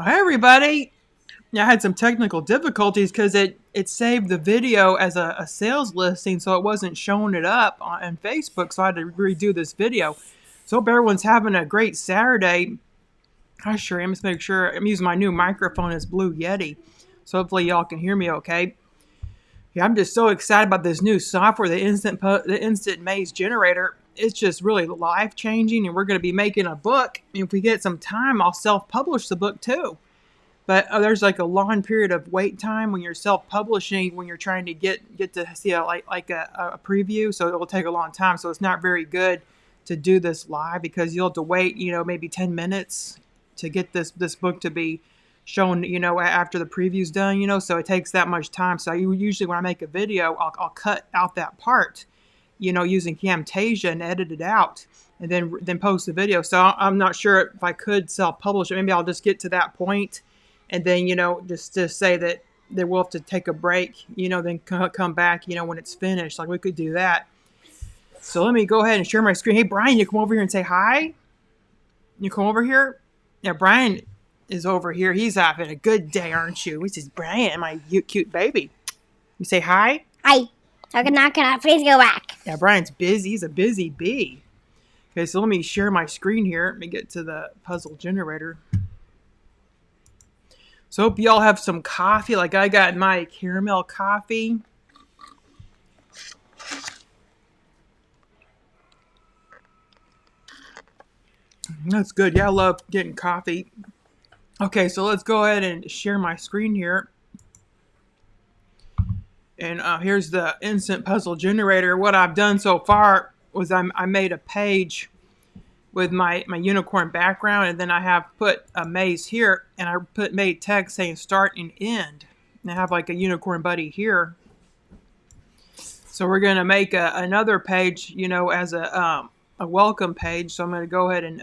Hi, everybody. Yeah, I had some technical difficulties because it saved the video as a sales listing, so it wasn't showing it up on Facebook, so I had to redo this video. So hope everyone's having a great Saturday. I sure am. Just make sure I'm using my new microphone as Blue Yeti, so hopefully y'all can hear me okay. Yeah, I'm just so excited about this new software, the Instant Maze Generator. It's just really life changing, and we're going to be making a book. And if we get some time, I'll self-publish the book too. But there's like a long period of wait time when you're self-publishing, when you're trying to get to see a preview. So it will take a long time. So it's not very good to do this live because you'll have to wait, maybe 10 minutes to get this book to be shown, after the preview's done. So it takes that much time. So usually when I make a video, I'll cut out that part, using Camtasia and edit it out, and then post the video. So I'm not sure if I could self-publish it. Maybe I'll just get to that point and then, just to say that we'll have to take a break, then come back, when it's finished. Like, we could do that. So let me go ahead and share my screen. Hey, Brian, you come over here and say hi? You come over here? Yeah, Brian is over here. He's having a good day, aren't you? This is Brian, my cute baby. You say hi? Hi. Knock it out. Please go back. Yeah, Brian's busy. He's a busy bee. Okay, so let me share my screen here. Let me get to the puzzle generator. So hope y'all have some coffee. Like I got my caramel coffee. That's good. Yeah, I love getting coffee. Okay, so let's go ahead and share my screen here. And here's the instant puzzle generator. What I've done so far was I made a page with my unicorn background, and then I have put a maze here, and I made text saying start and end. And I have like a unicorn buddy here. So we're going to make another page, as a welcome page. So I'm going to go ahead and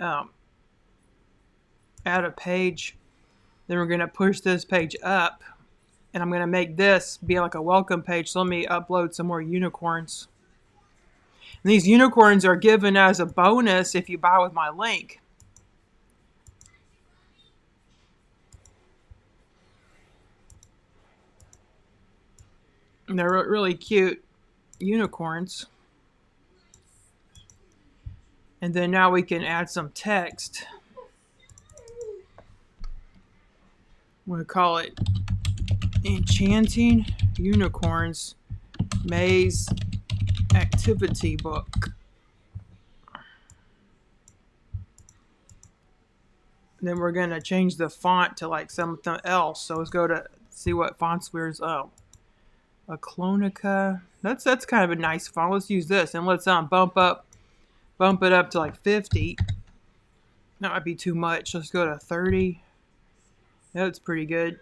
add a page. Then we're going to push this page up, and I'm going to make this be like a welcome page. So let me upload some more unicorns. And these unicorns are given as a bonus if you buy with my link. And they're really cute unicorns. And then now we can add some text. We'll call it Enchanting Unicorns Maze Activity Book. And then we're going to change the font to like something else. So let's go to see what fonts we're a Clonica. That's kind of a nice font. Let's use this, and let's bump it up to like 50. That might be too much. Let's go to 30. That's pretty good.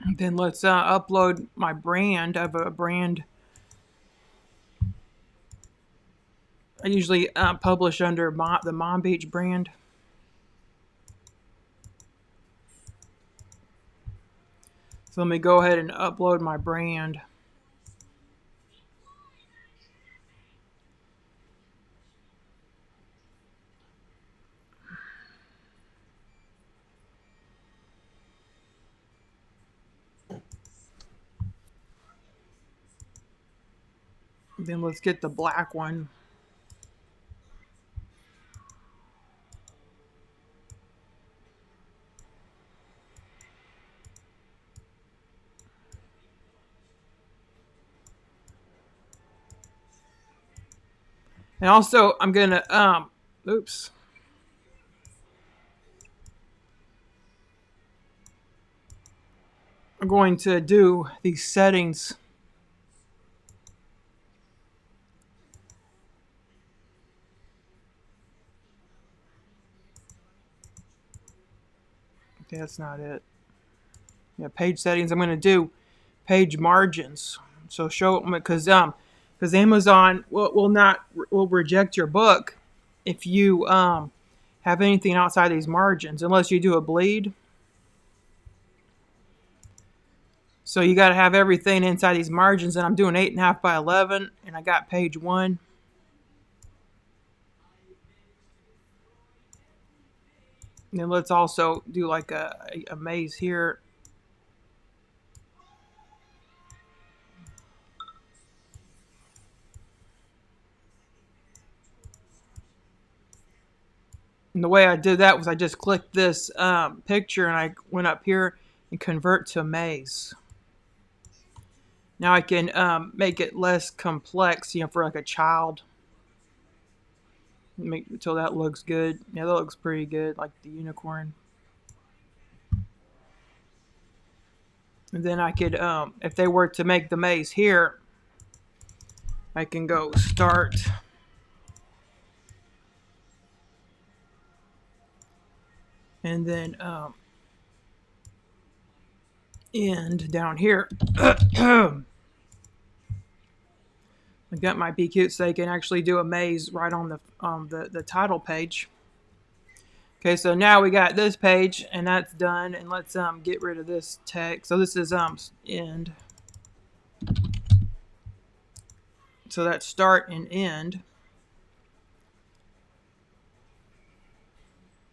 And then let's upload my brand. I have a brand. I usually publish under the Mom Beach brand. So let me go ahead and upload my brand. Then let's get the black one. And also, I'm gonna oops. I'm going to do these settings. Okay, that's not it. Yeah, page settings. I'm going to do page margins. So show because Amazon will reject your book if you have anything outside these margins, unless you do a bleed. So you got to have everything inside these margins, and I'm doing 8.5 by 11, and I got page 1. And then let's also do like a maze here. And the way I did that was I just clicked this picture and I went up here and convert to maze. Now I can make it less complex, for like a child. Make until that looks good. Yeah, that looks pretty good, like the unicorn. And then I could, if they were to make the maze here, I can go start. And then end down here. That might be cute, so they can actually do a maze right on the title page. Okay, so now we got this page, and that's done. And let's get rid of this text. So this is end. So that's start and end.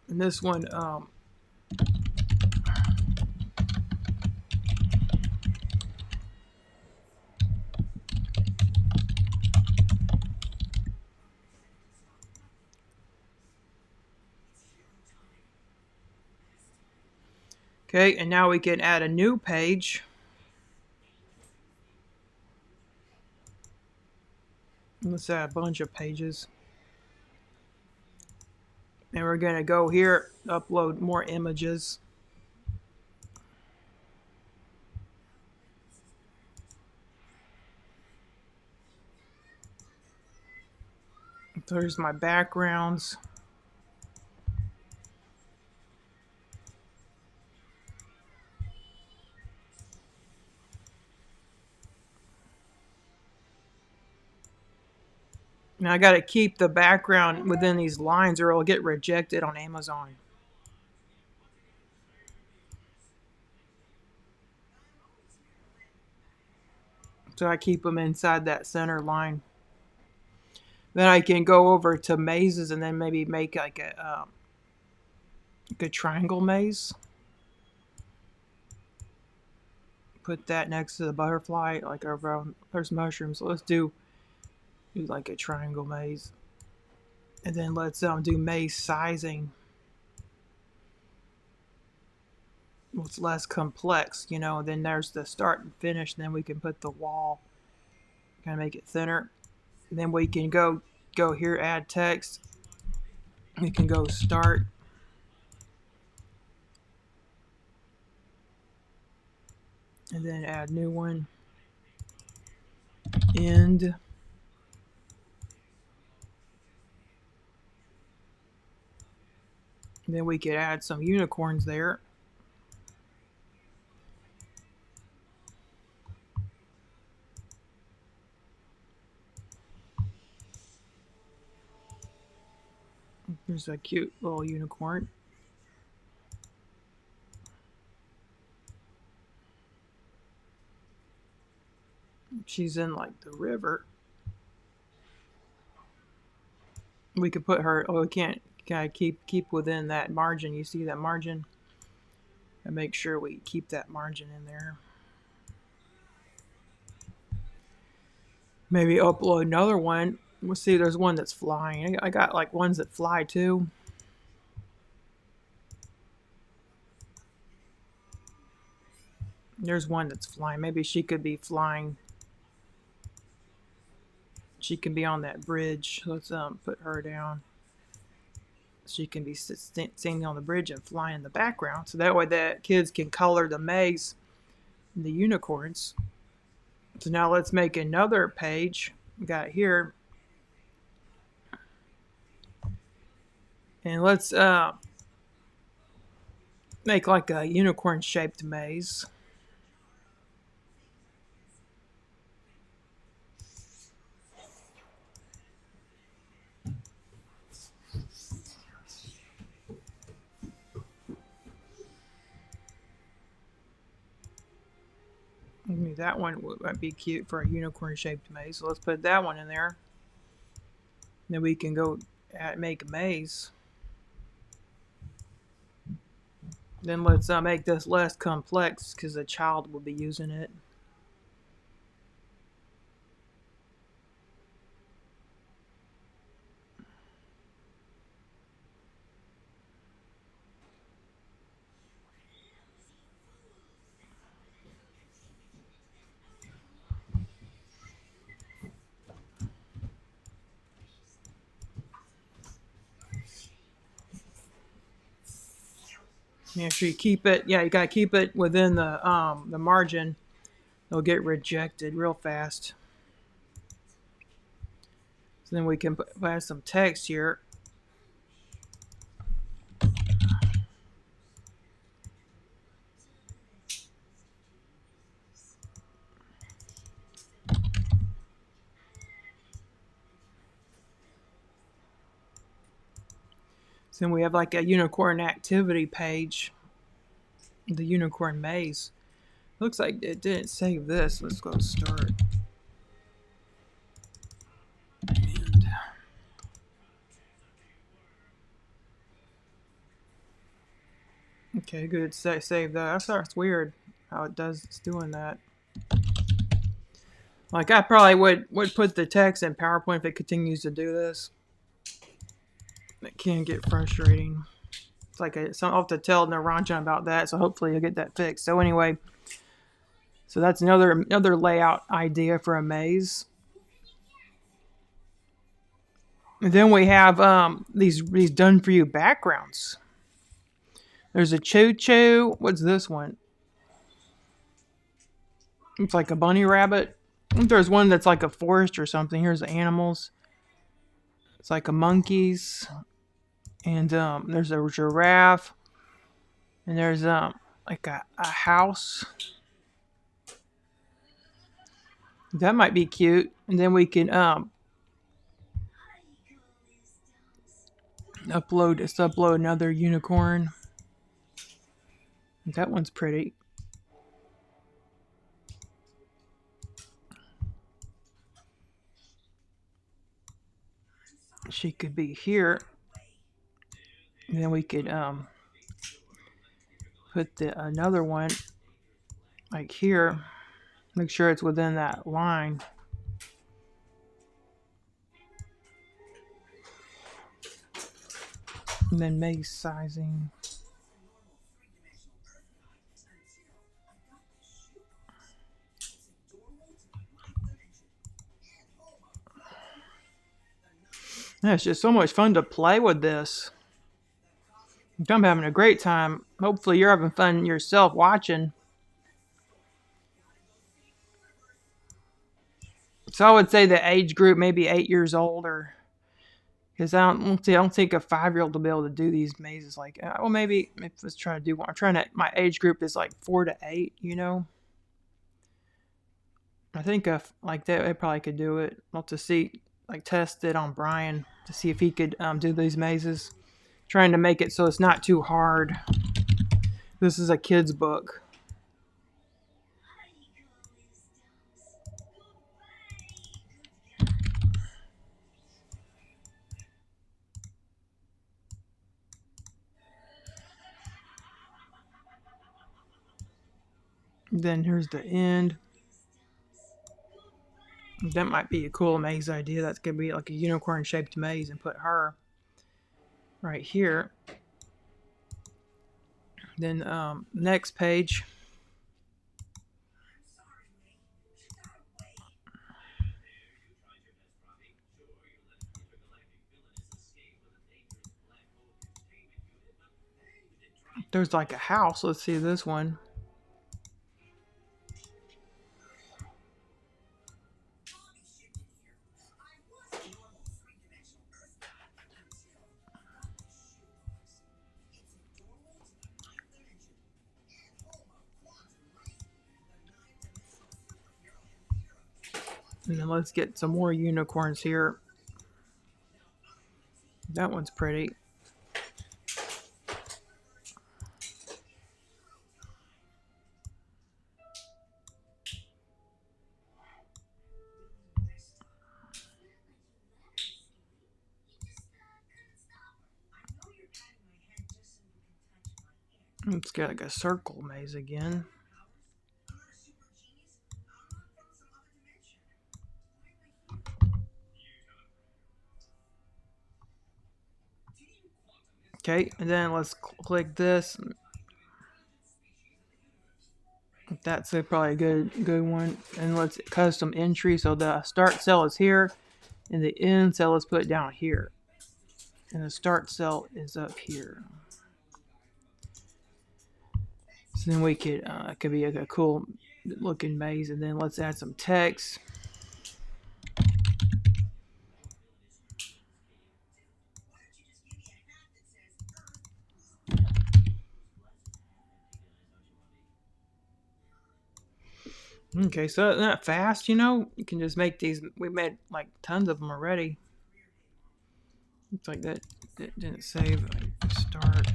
And this one, okay, and now we can add a new page. Let's add a bunch of pages. And we're going to go here, upload more images. There's my backgrounds. Now I got to keep the background within these lines or it'll get rejected on Amazon. So I keep them inside that center line. Then I can go over to mazes and then maybe make like a triangle maze. Put that next to the butterfly, like around, there's mushrooms. So let's do like a triangle maze. And then let's do maze sizing. It's less complex, then there's the start and finish, and then we can put the wall, kind of make it thinner. And then we can go here, add text. We can go start. And then add new one. End. And then we could add some unicorns there. There's a cute little unicorn. She's in like the river. We could put her, we can't keep within that margin. You see that margin? And make sure we keep that margin in there. Maybe upload another one. We'll see, there's one that's flying. I got like ones that fly too. There's one that's flying. Maybe she could be flying. She can be on that bridge. Let's put her down. She can be standing on the bridge and fly in the background. So that way the kids can color the maze and the unicorns. So now let's make another page. We got here. And let's make like a unicorn shaped maze. Maybe that one might be cute for a unicorn shaped maze. So let's put that one in there. Then we can go make a maze. Then let's make this less complex because a child will be using it. Make sure you keep it. Yeah, you gotta keep it within the margin. They'll get rejected real fast. So then we can add some text here. So then we have like a unicorn activity page. The unicorn maze. Looks like it didn't save this. Let's go start. And okay, good. Save that. I thought it's weird how it's doing that. Like I probably would put the text in PowerPoint if it continues to do this. It can get frustrating. It's like I'll have to tell Naranjan about that. So hopefully you'll get that fixed. So anyway, so that's another layout idea for a maze. And then we have these done for you backgrounds. There's a choo choo. What's this one? It's like a bunny rabbit. I think there's one that's like a forest or something. Here's the animals. It's like a monkeys. And there's a giraffe. And there's like a house. That might be cute. And then we can upload another unicorn. That one's pretty. She could be here. And then we could put another one like here. Make sure it's within that line. And then maze sizing. Yeah, it's just so much fun to play with this. I'm having a great time. Hopefully you're having fun yourself watching. So I would say the age group maybe 8 years old, or because I don't think a 5-year-old will be able to do these mazes. Like, well, maybe let's try to do one. I'm trying to. My age group is like 4 to 8. You know, I think like they probably could do it. I'll have to see, like test it on Brian to see if he could do these mazes. Trying to make it so it's not too hard. This is a kid's book. Then here's the end. That might be a cool maze idea. That's gonna be like a unicorn shaped maze and put her right here. Then next page. There's like a house. Let's see this one. And then let's get some more unicorns here. That one's pretty. Let's get like a circle maze again. Okay, and then let's click this. That's probably a good one. And let's custom entry. So the start cell is here, and the end cell is put down here, and the start cell is up here. So then we could it could be a cool looking maze. And then let's add some text. Okay, so not fast, you know. You can just make these. We made like tons of them already. Looks like that didn't save. Start.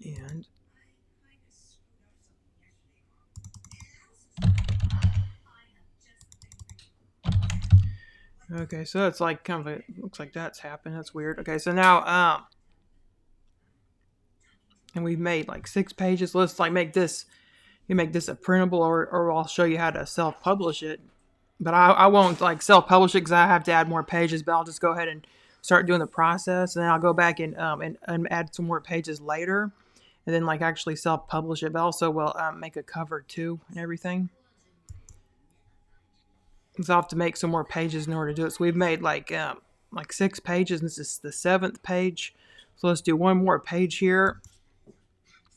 And okay, so it's like kind of a, looks like that's happened. That's weird. Okay, so now and we've made like 6 pages. Let's like make this. You make this a printable, or I'll show you how to self-publish it. But I won't like self-publish it because I have to add more pages. But I'll just go ahead and start doing the process, and then I'll go back and add some more pages later, and then like actually self-publish it. But also will make a cover too and everything. So I'll have to make some more pages in order to do it. So we've made like 6 pages, and this is the 7th page. So let's do one more page here.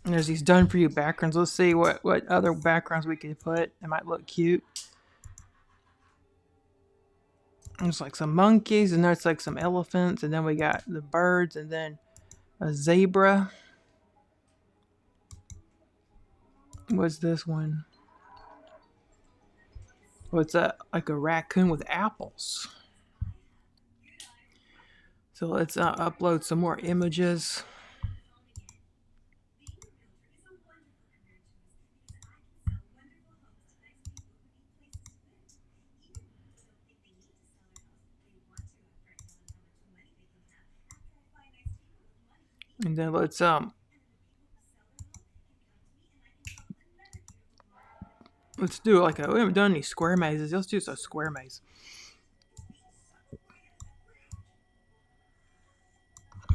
And there's these done for you backgrounds. Let's see what other backgrounds we can put. It might look cute. There's like some monkeys, and there's like some elephants, and then we got the birds, and then a zebra. What's this one? Oh, it's like a raccoon with apples. So let's upload some more images. And then let's do like we haven't done any square mazes. Let's do a square maze.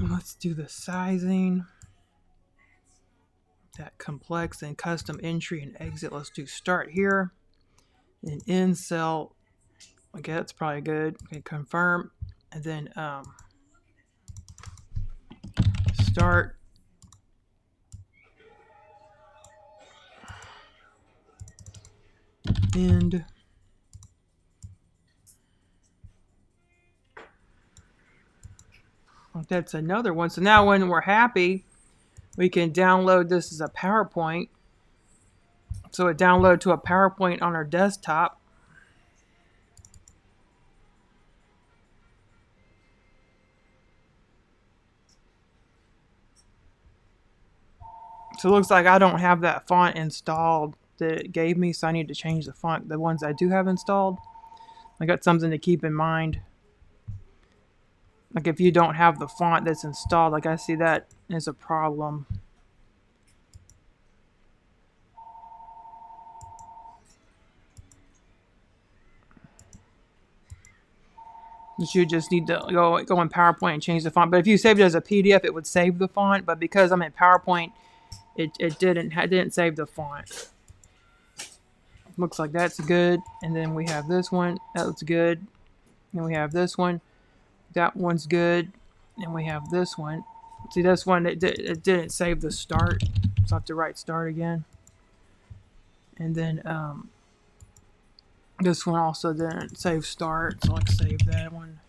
Let's do the sizing. That complex and custom entry and exit. Let's do start here. And end cell. Okay, that's probably good. Okay, confirm. And then start. End. That's another one. So now when we're happy, we can download this as a PowerPoint. So it downloaded to a PowerPoint on our desktop. So it looks like I don't have that font installed that it gave me, so I need to change the font. The ones I do have installed, I got something to keep in mind. Like if you don't have the font that's installed, like I see that is a problem. You just need to go in PowerPoint and change the font. But if you saved it as a PDF, it would save the font. But because I'm in PowerPoint, it didn't save the font. Looks like that's good. And then we have this one. That looks good. And we have this one. That one's good. And we have this one. See, this one, it didn't save the start. So I have to write start again. And then this one also didn't save start. So let's save that one.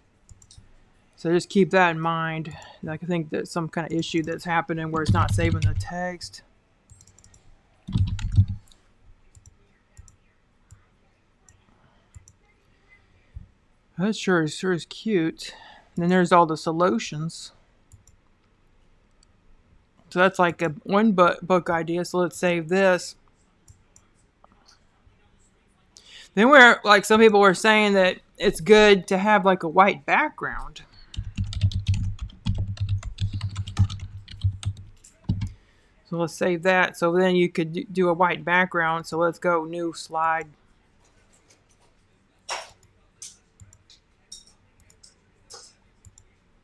So just keep that in mind. Like I think that's some kind of issue that's happening where it's not saving the text. That sure is cute. And then there's all the solutions. So that's like one book idea. So let's save this. Then we're like some people were saying that it's good to have like a white background. So let's save that. So then you could do a white background. So let's go new slide.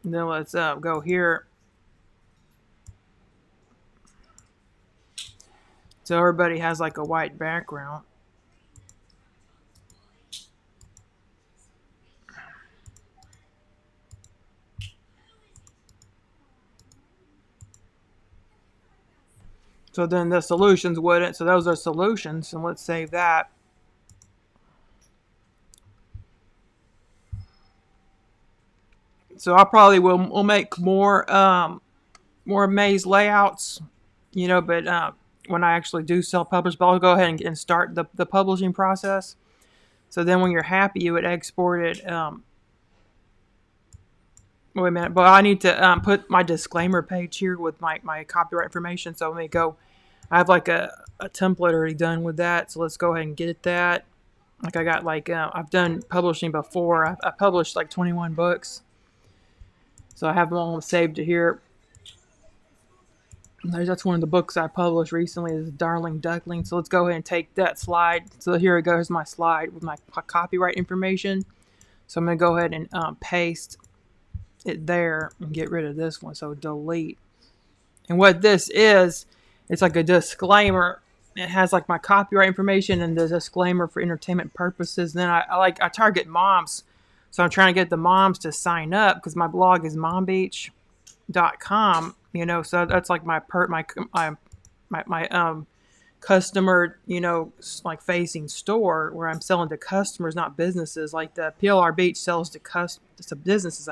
And then let's go here. So everybody has like a white background. So then the solutions wouldn't. So those are solutions. And let's save that. So I probably will make more maze layouts, but when I actually do self-publish, but I'll go ahead and start the publishing process. So then when you're happy, you would export it. Wait a minute, but I need to put my disclaimer page here with my copyright information. So let me go. I have like a template already done with that. So let's go ahead and get that. Like I got I've done publishing before. I published like 21 books. So I have them all saved to here. That's one of the books I published recently is Darling Duckling. So let's go ahead and take that slide. So here it goes, my slide with my copyright information. So I'm going to go ahead and paste it there and get rid of this one. So delete. And what this is, it's like a disclaimer. It has like my copyright information and the disclaimer for entertainment purposes. And then I target moms. So I'm trying to get the moms to sign up because my blog is mombeach.com. So that's like my customer, like facing store where I'm selling to customers, not businesses. Like the PLR Beach sells to businesses,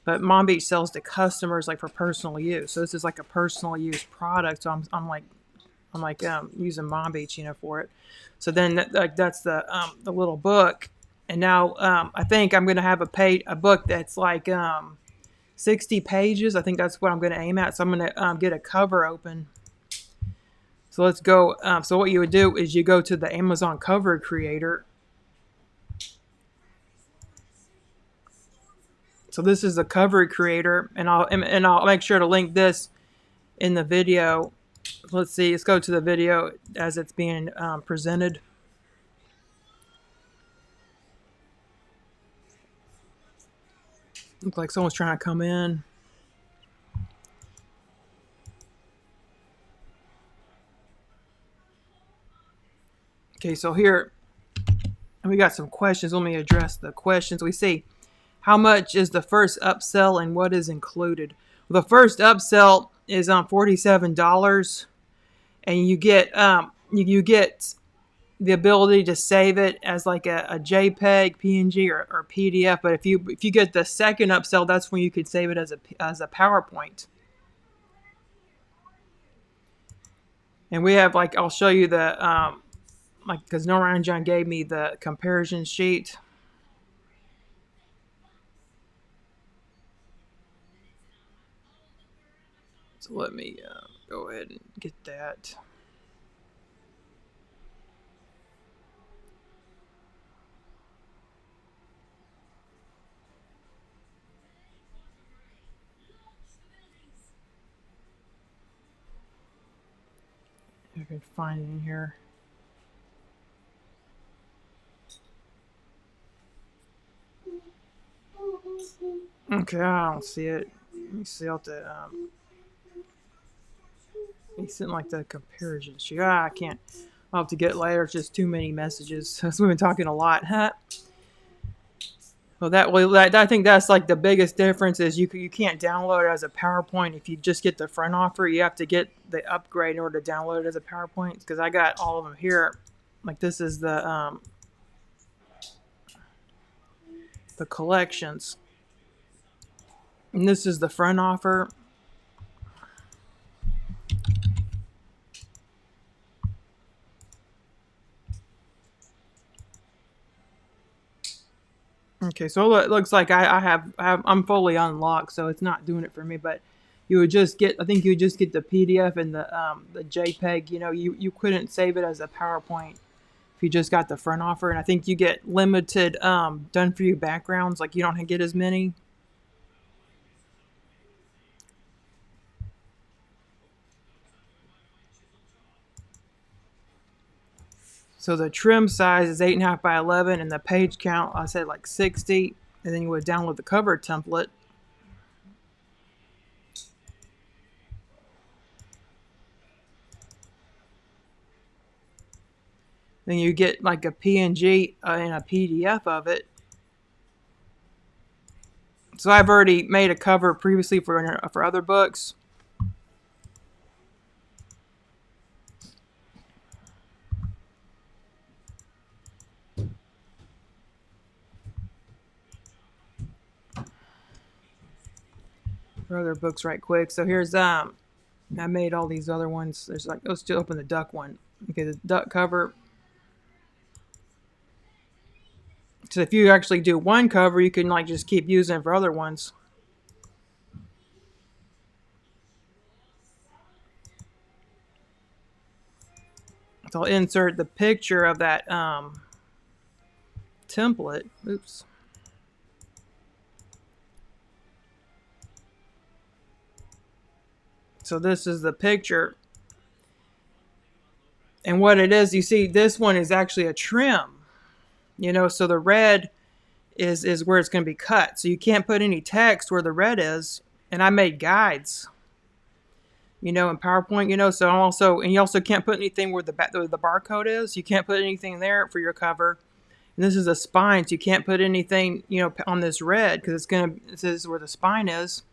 but Mom Beach sells to customers like for personal use. So this is like a personal use product. So I'm using Mom Beach, for it. So then that's the little book. And now I think I'm going to have a book that's like 60 pages. I think that's what I'm going to aim at. So I'm going to get a cover open. So let's go. So what you would do is you go to the Amazon Cover Creator. So this is the Cover Creator, and I'll make sure to link this in the video. Let's see. Let's go to the video as it's being presented. Looks like someone's trying to come in. Okay, so here we got some questions. Let me address the questions. We see, how much is the first upsell and what is included? Well, the first upsell is on $47, and you get the ability to save it as like a JPEG, PNG, or PDF. But if you get the second upsell, that's when you could save it as a PowerPoint. And we have I'll show you the because Nora John gave me the comparison sheet. So let me go ahead and get that. I can find it in here. Okay, I don't see it. Let me see out the he's sent like the comparison sheet. I can't. I'll have to get it later. It's just too many messages. So we've been talking a lot, huh? Well, I think that's like the biggest difference is you can't download it as a PowerPoint if you just get the front offer. You have to get the upgrade in order to download it as a PowerPoint because I got all of them here. Like this is the collections, and this is the front offer. Okay, so it looks like I'm fully unlocked, so it's not doing it for me. But you would just get, I think you would just get the PDF and the JPEG. You couldn't save it as a PowerPoint if you just got the front offer. And I think you get limited done for you backgrounds. Like you don't get as many. So the trim size is 8.5 by 11, and the page count, I said like 60. And then you would download the cover template. Then you get like a PNG and a PDF of it. So I've already made a cover previously for other books. For other books right quick. So here's I made all these other ones. There's like, let's just open the duck one. Okay, the duck cover. So if you actually do one cover, you can like just keep using it for other ones. So I'll insert the picture of that template. Oops. So this is the picture. And what it is, you see, this one is actually a trim. You know, so the red is where it's going to be cut. So you can't put any text where the red is. And I made guides, you know, in PowerPoint, you know. So and you also can't put anything where the barcode is. You can't put anything there for your cover. And this is a spine, so you can't put anything, you know, on this red because it says where the spine is.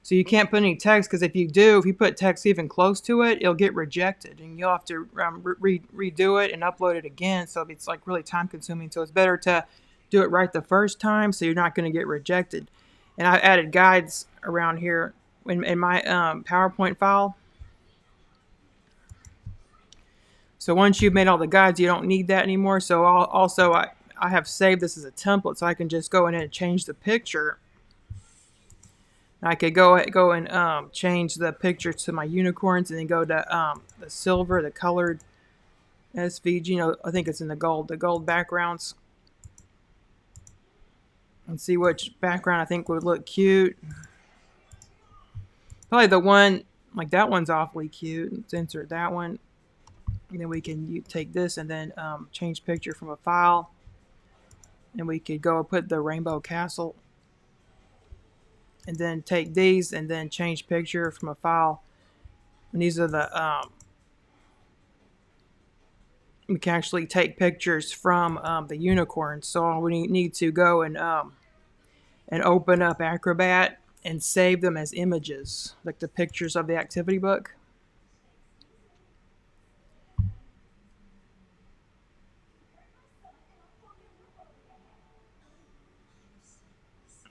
So you can't put any text because if you put text even close to it, it'll get rejected and you'll have to redo it and upload it again. So it's like really time consuming. So it's better to do it right the first time so you're not going to get rejected. And I added guides around here in my PowerPoint file. So once you've made all the guides, you don't need that anymore. So I have saved this as a template so I can just go in and change the picture. I could go and change the picture to my unicorns and then go to the silver, the colored SVG. You know, I think it's in the gold backgrounds. And see which background I think would look cute. Probably the one, like that one's awfully cute. Let's insert that one. And then we can take this and then change picture from a file. And we could go and put the rainbow castle. And then take these and then change picture from a file. And these are the we can actually take pictures from the unicorns. So we need to go and open up Acrobat and save them as images, like the pictures of the activity book.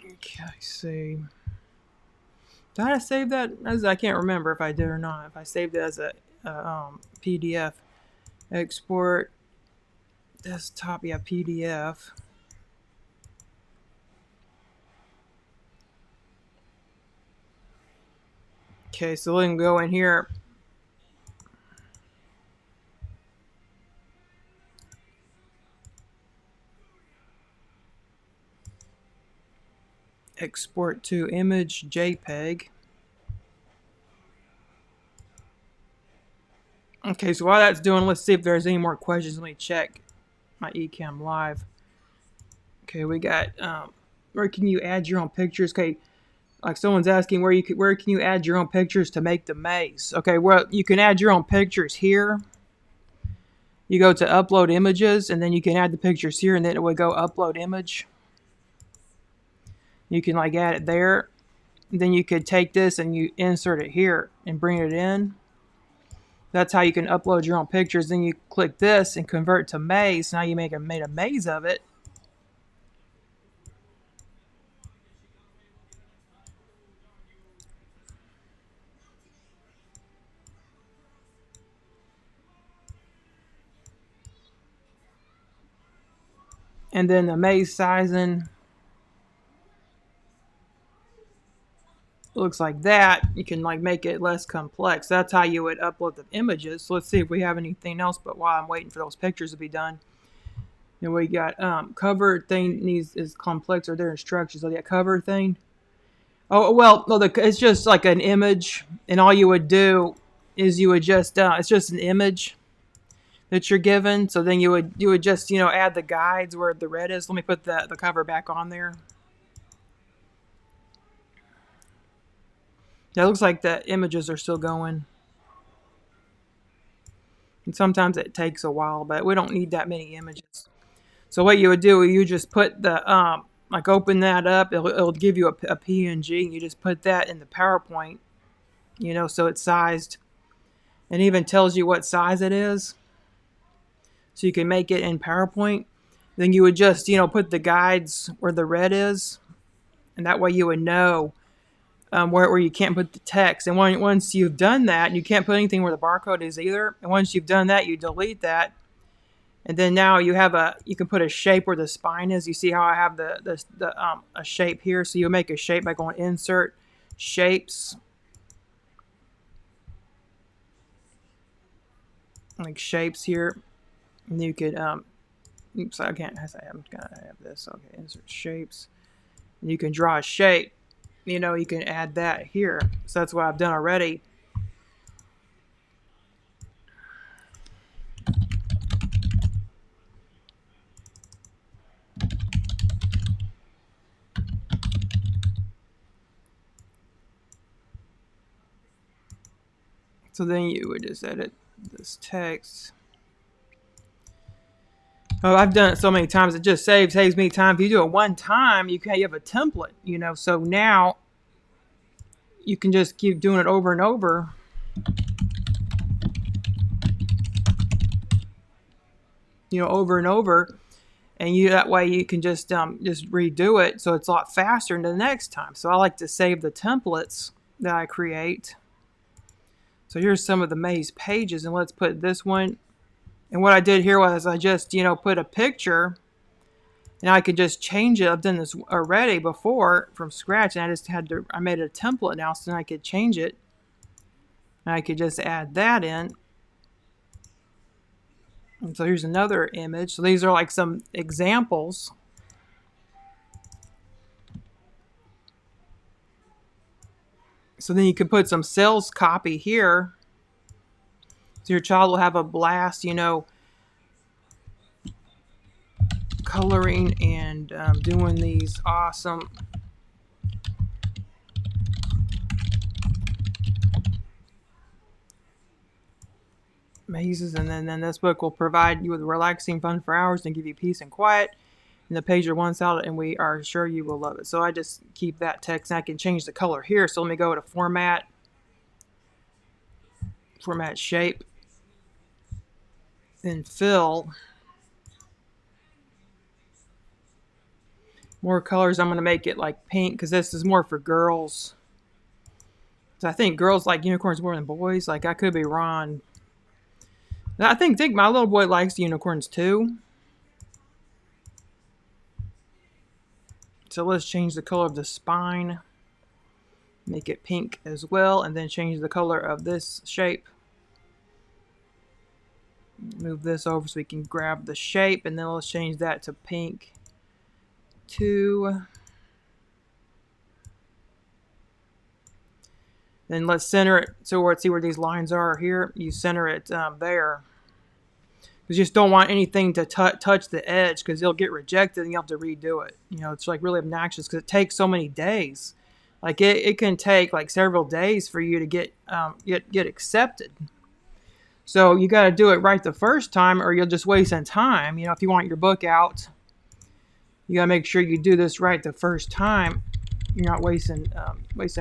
Okay, see. Did I save that? I can't remember if I did or not. If I saved it as a PDF. Export. Desktop, yeah, PDF. Okay, so we can go in here. Export to image JPEG. Okay, so while that's doing, let's see if there's any more questions. Let me check my Ecamm Live. Okay, we got where can you add your own pictures? Okay, like someone's asking where can you add your own pictures to make the maze? Okay, well you can add your own pictures here. You go to upload images and then you can add the pictures here and then it would go upload image. You can like add it there. And then you could take this and you insert it here and bring it in. That's how you can upload your own pictures. Then you click this and convert to maze. Now you made a maze of it. And then the maze sizing looks like that. You can like make it less complex. That's how you would upload the images. So let's see if we have anything else. But while I'm waiting for those pictures to be done, and we got cover thing is complex. Are there instructions? Oh, yeah, cover thing. Oh well, no, it's just like an image, and all you would do is you would just it's just an image. that you're given. So then you would just, add the guides where the red is. Let me put the cover back on there. Yeah, it looks like the images are still going. And sometimes it takes a while, but we don't need that many images. So what you would do, you just put the, like open that up. It'll give you a PNG. You just put that in the PowerPoint, so it's sized. And even tells you what size it is. So you can make it in PowerPoint. Then you would just, put the guides where the red is. And that way you would know where you can't put the text. And once you've done that, you can't put anything where the barcode is either. And once you've done that, you delete that. And then now you can put a shape where the spine is. You see how I have a shape here? So you'll make a shape by going Insert, Shapes. Like shapes here. And you could, oops, I can't, I'm going to have this. Okay, Insert Shapes. And you can draw a shape. You can add that here. So that's what I've done already. So then you would just edit this text. Oh, I've done it so many times. It just saves me time. If you do it one time, you have a template, So now you can just keep doing it over and over. Over and over. And that way you can just redo it. So it's a lot faster into the next time. So I like to save the templates that I create. So here's some of the maze pages. And let's put this one. And what I did here was I just, put a picture. And I could just change it. I've done this already before from scratch. And I made a template now so then I could change it. And I could just add that in. And so here's another image. So these are like some examples. So then you can put some sales copy here. So your child will have a blast, coloring and doing these awesome mazes. And then this book will provide you with relaxing fun for hours and give you peace and quiet. And the page are one solid, and we are sure you will love it. So I just keep that text, and I can change the color here. So let me go to Format Shape, then Fill. More colors. I'm going to make it like pink because this is more for girls. So I think girls like unicorns more than boys. Like, I could be wrong. I think my little boy likes unicorns too. So let's change the color of the spine. Make it pink as well. And then change the color of this shape. Move this over so we can grab the shape. And then let's change that to pink too. Then let's center it. So let's see where these lines are here. You center it there. You just don't want anything to touch the edge because it'll get rejected and you have to redo it. It's like really obnoxious because it takes so many days. Like it can take like several days for you to get accepted. So you got to do it right the first time or you'll just waste some time. If you want your book out, you got to make sure you do this right the first time. You're not wasting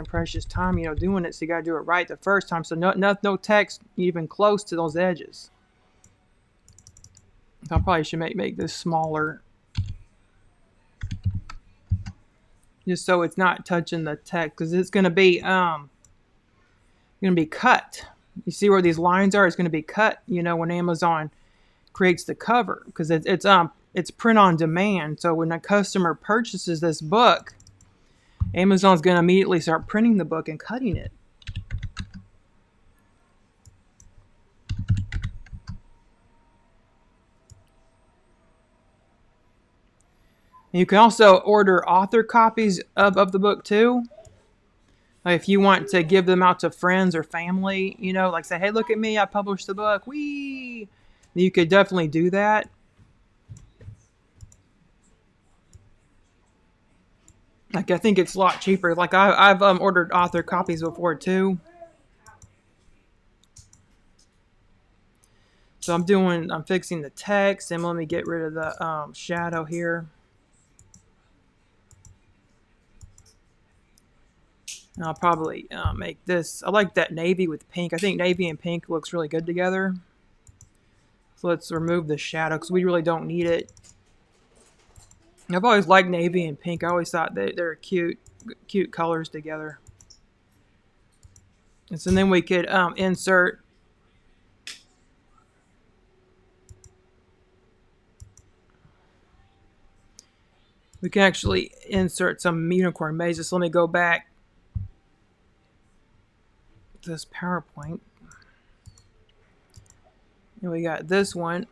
precious time, doing it. So you got to do it right the first time. So no text even close to those edges. I probably should make this smaller, just so it's not touching the text, because it's going to be cut. You see where these lines are? It's going to be cut. When Amazon creates the cover, because it's print on demand. So when a customer purchases this book, Amazon's going to immediately start printing the book and cutting it. And you can also order author copies of the book too. If you want to give them out to friends or family, like say, hey, look at me, I published the book. Whee! You could definitely do that. Like, I think it's a lot cheaper. Like, I've ordered author copies before too. So I'm fixing the text, and let me get rid of the shadow here. And I'll probably make this. I like that navy with pink. I think navy and pink looks really good together. So let's remove the shadow because we really don't need it. I've always liked navy and pink. I always thought they're cute colors together. And so then we could insert. We can actually insert some unicorn mazes. So let me go back to this PowerPoint. And we got this one.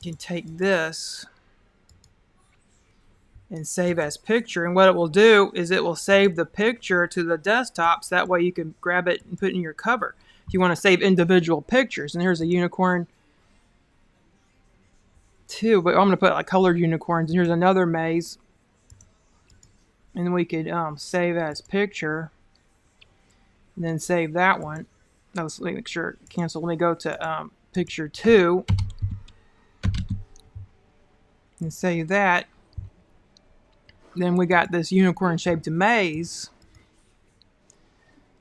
You can take this and save as picture. And what it will do is it will save the picture to the desktop. So that way you can grab it and put it in your cover. If you want to save individual pictures. And here's a unicorn too. But I'm going to put like colored unicorns. And here's another maze. And then we could save as picture. And then save that one. Let me make sure cancel. Let me go to picture 2. And save that. Then we got this unicorn shaped maze.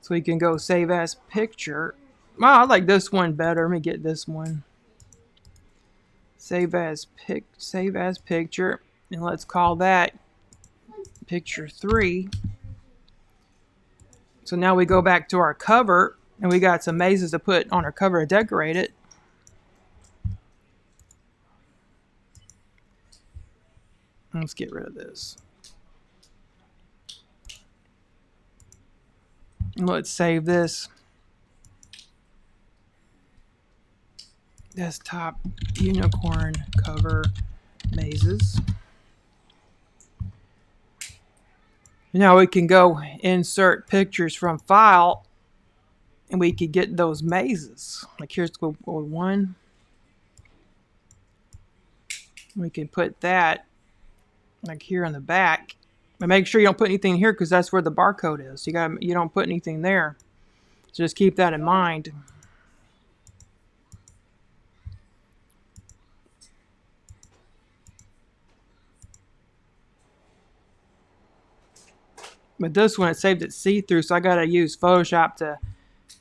So we can go save as picture. Wow, I like this one better. Let me get this one. Save as picture. And let's call that picture 3. So now we go back to our cover. And we got some mazes to put on our cover to decorate it. Let's get rid of this. And let's save this. Desktop unicorn cover mazes. Now we can go insert pictures from file and we could get those mazes. Like here's one. We can put that like here on the back. But make sure you don't put anything here because that's where the barcode is. You don't put anything there. So just keep that in mind. But this one, it saved it see-through, so I gotta use Photoshop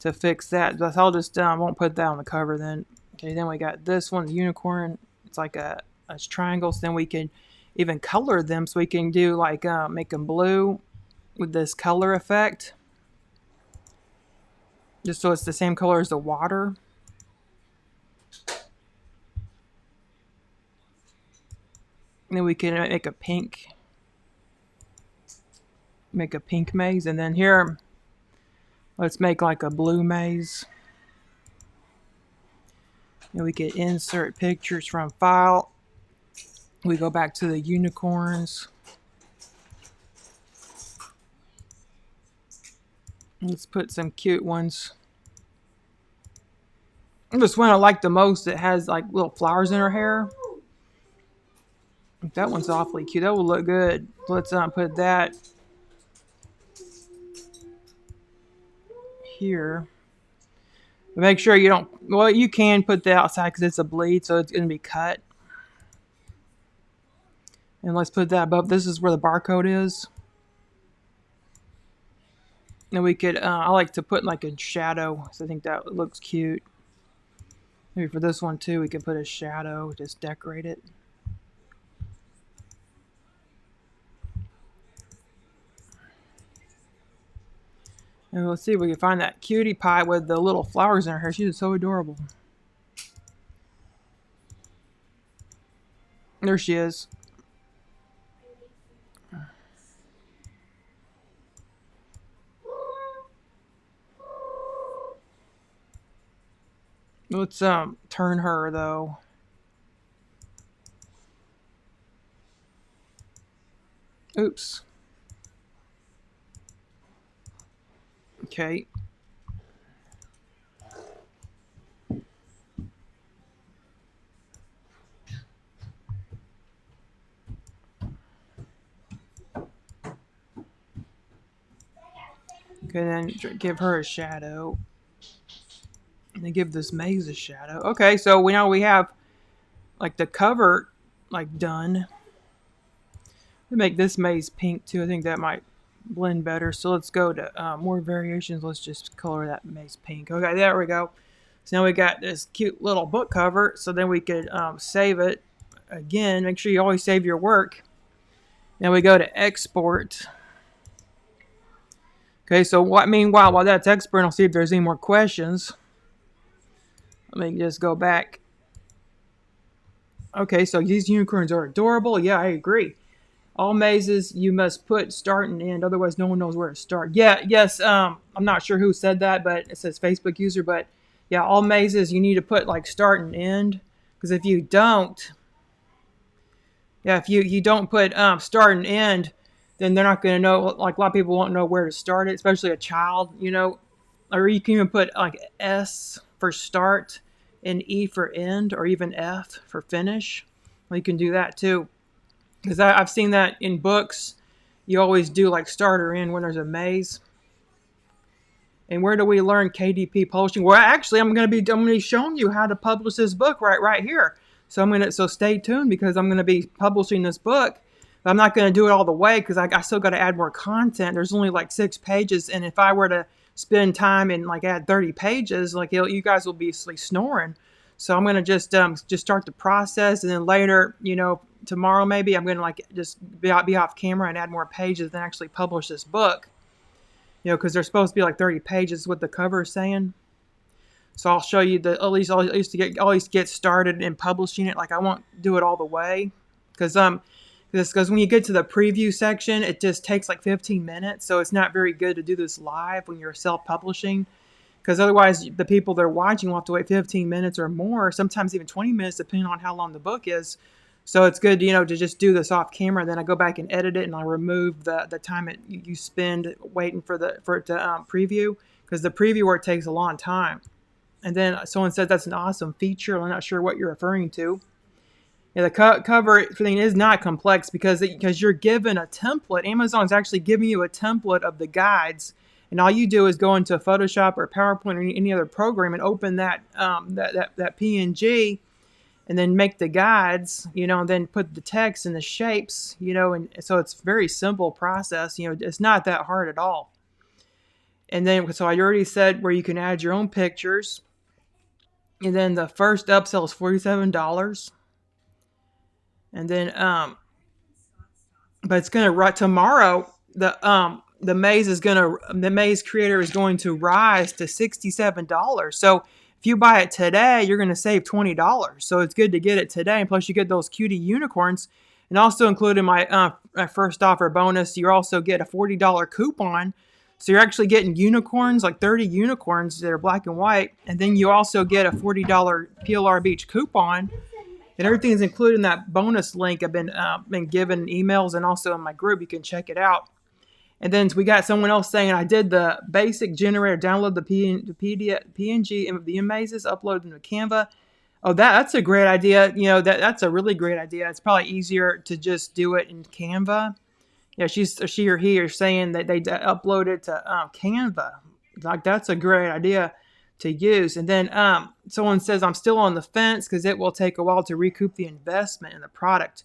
to fix that. But I'll just won't put that on the cover then. Okay, then we got this one, the unicorn. It's like a triangle. So then we can even color them. So we can do like make them blue with this color effect, just so it's the same color as the water. And then we can make a pink. Make a pink maze, and then here let's make like a blue maze. And we can insert pictures from file. We go back to the unicorns. Let's put some cute ones. This one I like the most. It has like little flowers in her hair. That one's awfully cute. That will look good. Let's put that here. But make sure you don't. Well, you can put that outside because it's a bleed, so it's going to be cut. And let's put that above. This is where the barcode is. And we could. I like to put like a shadow, so I think that looks cute. Maybe for this one too, we could put a shadow. Just decorate it. And let's see if we can find that cutie pie with the little flowers in her hair. She's so adorable. There she is. Let's turn her though. Oops. Okay. Okay, then give her a shadow. And then give this maze a shadow. Okay, so now we have like the cover like done. We make this maze pink too. I think that might blend better. So let's go to more variations. Let's just color that maze pink. Okay, there we go. So now we got this cute little book cover. So then we could save it again. Make sure you always save your work. Now we go to export. Okay, so meanwhile, while that's exporting, I'll see if there's any more questions. Let me just go back. Okay, so these unicorns are adorable. Yeah, I agree. All mazes you must put start and end, otherwise no one knows where to start. Yeah, yes. I'm not sure who said that, but it says Facebook user. But yeah, all mazes you need to put like start and end, because if you don't, if you don't put start and end, then they're not going to know. Like a lot of people won't know where to start it, especially a child. Or you can even put like S for start and E for end, or even F for finish. Well, you can do that too. Because I've seen that in books. You always do like start or end when there's a maze. And where do we learn KDP publishing? Well, actually, I'm going to be showing you how to publish this book right here. So stay tuned, because I'm going to be publishing this book. But I'm not going to do it all the way, because I still got to add more content. There's only like 6 pages, and if I were to spend time and like add 30 pages, like you guys will be snoring. So I'm going to just start the process, and then later, tomorrow maybe I'm going to like just be off camera and add more pages than actually publish this book. Because they're supposed to be like 30 pages, what the cover is saying. So I'll show you at least to get started in publishing it. Like I won't do it all the way, because when you get to the preview section, it just takes like 15 minutes. So it's not very good to do this live when you're self-publishing, because otherwise the people they're watching will have to wait 15 minutes or more, sometimes even 20 minutes, depending on how long the book is. So it's good, to just do this off camera. Then I go back and edit it, and I remove the time you spend waiting for it to preview, because the preview work takes a long time. And then someone said that's an awesome feature. I'm not sure what you're referring to. Yeah, the cover thing is not complex, because you're given a template. Amazon's actually giving you a template of the guides, and all you do is go into Photoshop or PowerPoint or any other program and open that PNG, and then make the guides, and then put the text and the shapes, and so it's a very simple process. It's not that hard at all. And then, so I already said where you can add your own pictures. And then the first upsell is $47. And then, but it's going to run tomorrow. The maze creator is going to rise to $67. So if you buy it today, you're going to save $20. So it's good to get it today. And plus you get those cutie unicorns. And also included in my first offer bonus, you also get a $40 coupon. So you're actually getting unicorns, like 30 unicorns that are black and white. And then you also get a $40 PLR Beach coupon. And everything is included in that bonus link I've been given in emails, and also in my group. You can check it out. And then we got someone else saying, I did the basic generator, download the PNG of the mazes, upload them to Canva. Oh, that's a great idea. That's a really great idea. It's probably easier to just do it in Canva. Yeah, she or he are saying that they upload it to Canva. Like, that's a great idea to use. And then someone says, I'm still on the fence because it will take a while to recoup the investment in the product.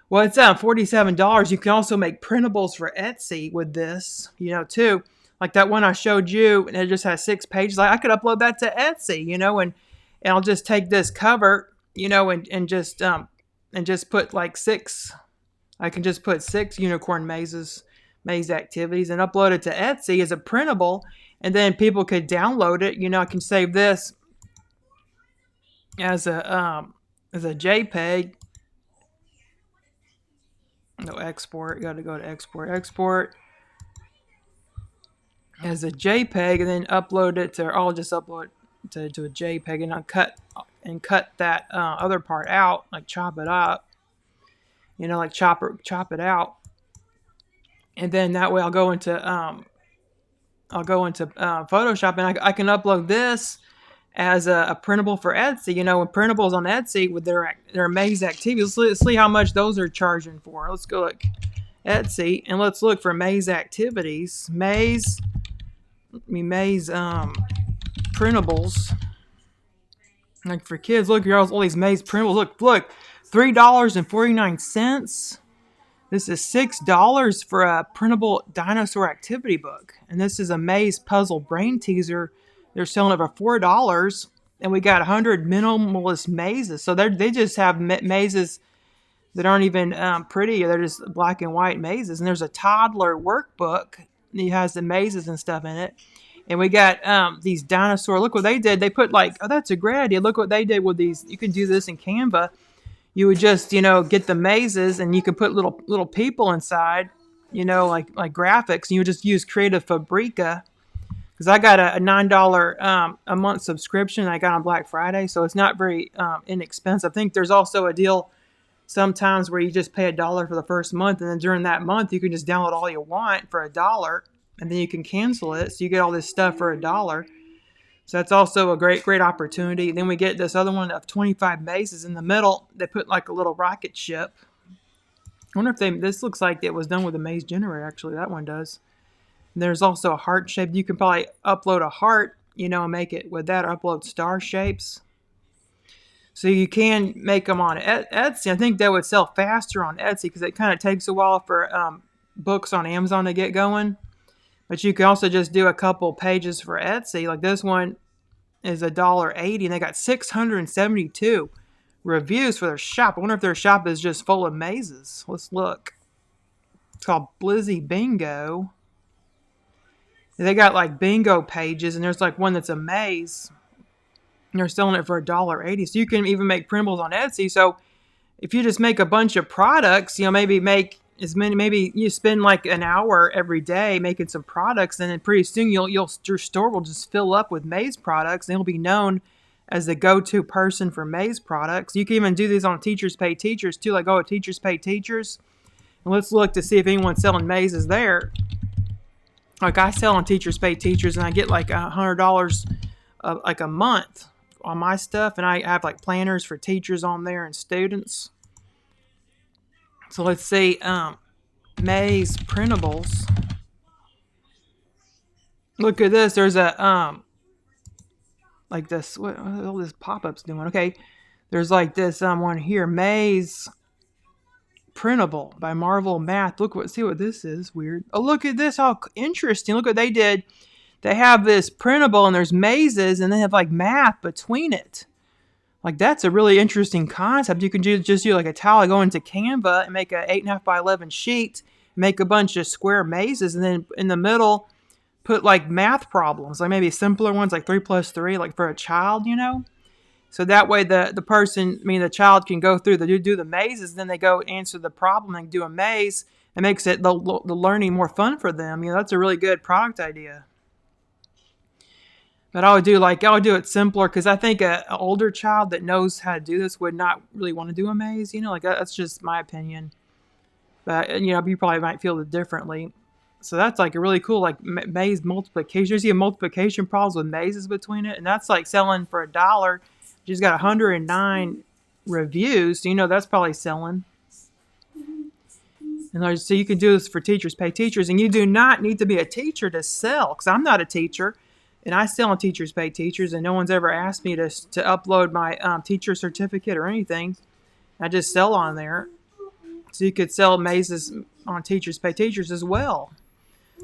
Well, it's $47. You can also make printables for Etsy with this, too. Like that one I showed you, and it just has 6 pages. Like I could upload that to Etsy, and I'll just take this cover, and just put like 6. I can just put 6 unicorn maze activities and upload it to Etsy as a printable, and then people could download it. I can save this as a JPEG. No, export. Got to go to export as a JPEG, and then upload it to. Or I'll just upload it to a JPEG, and I'll cut that other part out, like chop it up. Like chop it out, and then that way I'll go into Photoshop, and I can upload this as a printable for Etsy. And printables on Etsy with their maze activities. Let's see how much those are charging for. Let's go look Etsy, and let's look for maze activities. Maze maze printables. Like for kids, look, here's all these maze printables. Look, $3.49. This is $6 for a printable dinosaur activity book. And this is a maze puzzle brain teaser. They're selling it for $4. And we got 100 minimalist mazes. So they just have mazes that aren't even pretty. They're just black and white mazes. And there's a toddler workbook. It has the mazes and stuff in it. And we got these dinosaur. Look what they did. They put that's a great idea. Look what they did with these. You can do this in Canva. You would just, get the mazes and you could put little people inside, like graphics. And you would just use Creative Fabrica. Because I got a $9 a month subscription I got on Black Friday. So it's not very inexpensive. I think there's also a deal sometimes where you just pay $1 for the first month. And then during that month, you can just download all you want for $1. And then you can cancel it. So you get all this stuff for $1. So that's also a great opportunity. Then we get this other one of 25 mazes in the middle. They put like a little rocket ship. I wonder if this looks like it was done with a maze generator. Actually, that one does. And there's also a heart shape. You can probably upload a heart, and make it with that, or upload star shapes. So you can make them on Etsy. I think that would sell faster on Etsy because it kind of takes a while for books on Amazon to get going. But you can also just do a couple pages for Etsy. Like this one is $1.80, and they got 672 reviews for their shop. I wonder if their shop is just full of mazes. Let's look. It's called Blizzy Bingo. They got like bingo pages, and there's like one that's a maze. And they're selling it for $1.80. So you can even make printables on Etsy. So if you just make a bunch of products, maybe make as many, maybe you spend like an hour every day making some products, and then pretty soon your store will just fill up with maze products, and it'll be known as the go-to person for maze products. You can even do these on Teachers Pay Teachers too, like go to Teachers Pay Teachers, and let's look to see if anyone's selling mazes there. Like I sell on Teachers Pay Teachers, and I get like $100 like a month on my stuff, and I have like planners for teachers on there and students. So let's see, maze printables. Look at this. There's a like this. What all this pop-ups doing? Okay, there's like this one here, maze printable by Marvel Math. See what this is. Weird. Oh, look at this. How interesting. Look what they did. They have this printable, and there's mazes, and they have like math between it. Like that's a really interesting concept. You can just do like a tile, go into Canva and make a 8.5 by 11 sheet, make a bunch of square mazes, and then in the middle put like math problems, like maybe simpler ones like 3 plus 3, like for a child, So that way the child can go through do the mazes, then they go answer the problem and do a maze. It makes the learning more fun for them. That's a really good product idea. But I would do it simpler, because I think an older child that knows how to do this would not really want to do a maze. Like that's just my opinion. But you probably might feel it differently. So that's like a really cool like maze multiplication. You see multiplication problems with mazes between it, and that's like selling for $1. She's got 109 reviews. So that's probably selling. And so you can do this for Teachers Pay Teachers, and you do not need to be a teacher to sell, because I'm not a teacher. And I sell on Teachers Pay Teachers, and no one's ever asked me to upload my teacher certificate or anything. I just sell on there. So you could sell mazes on Teachers Pay Teachers as well.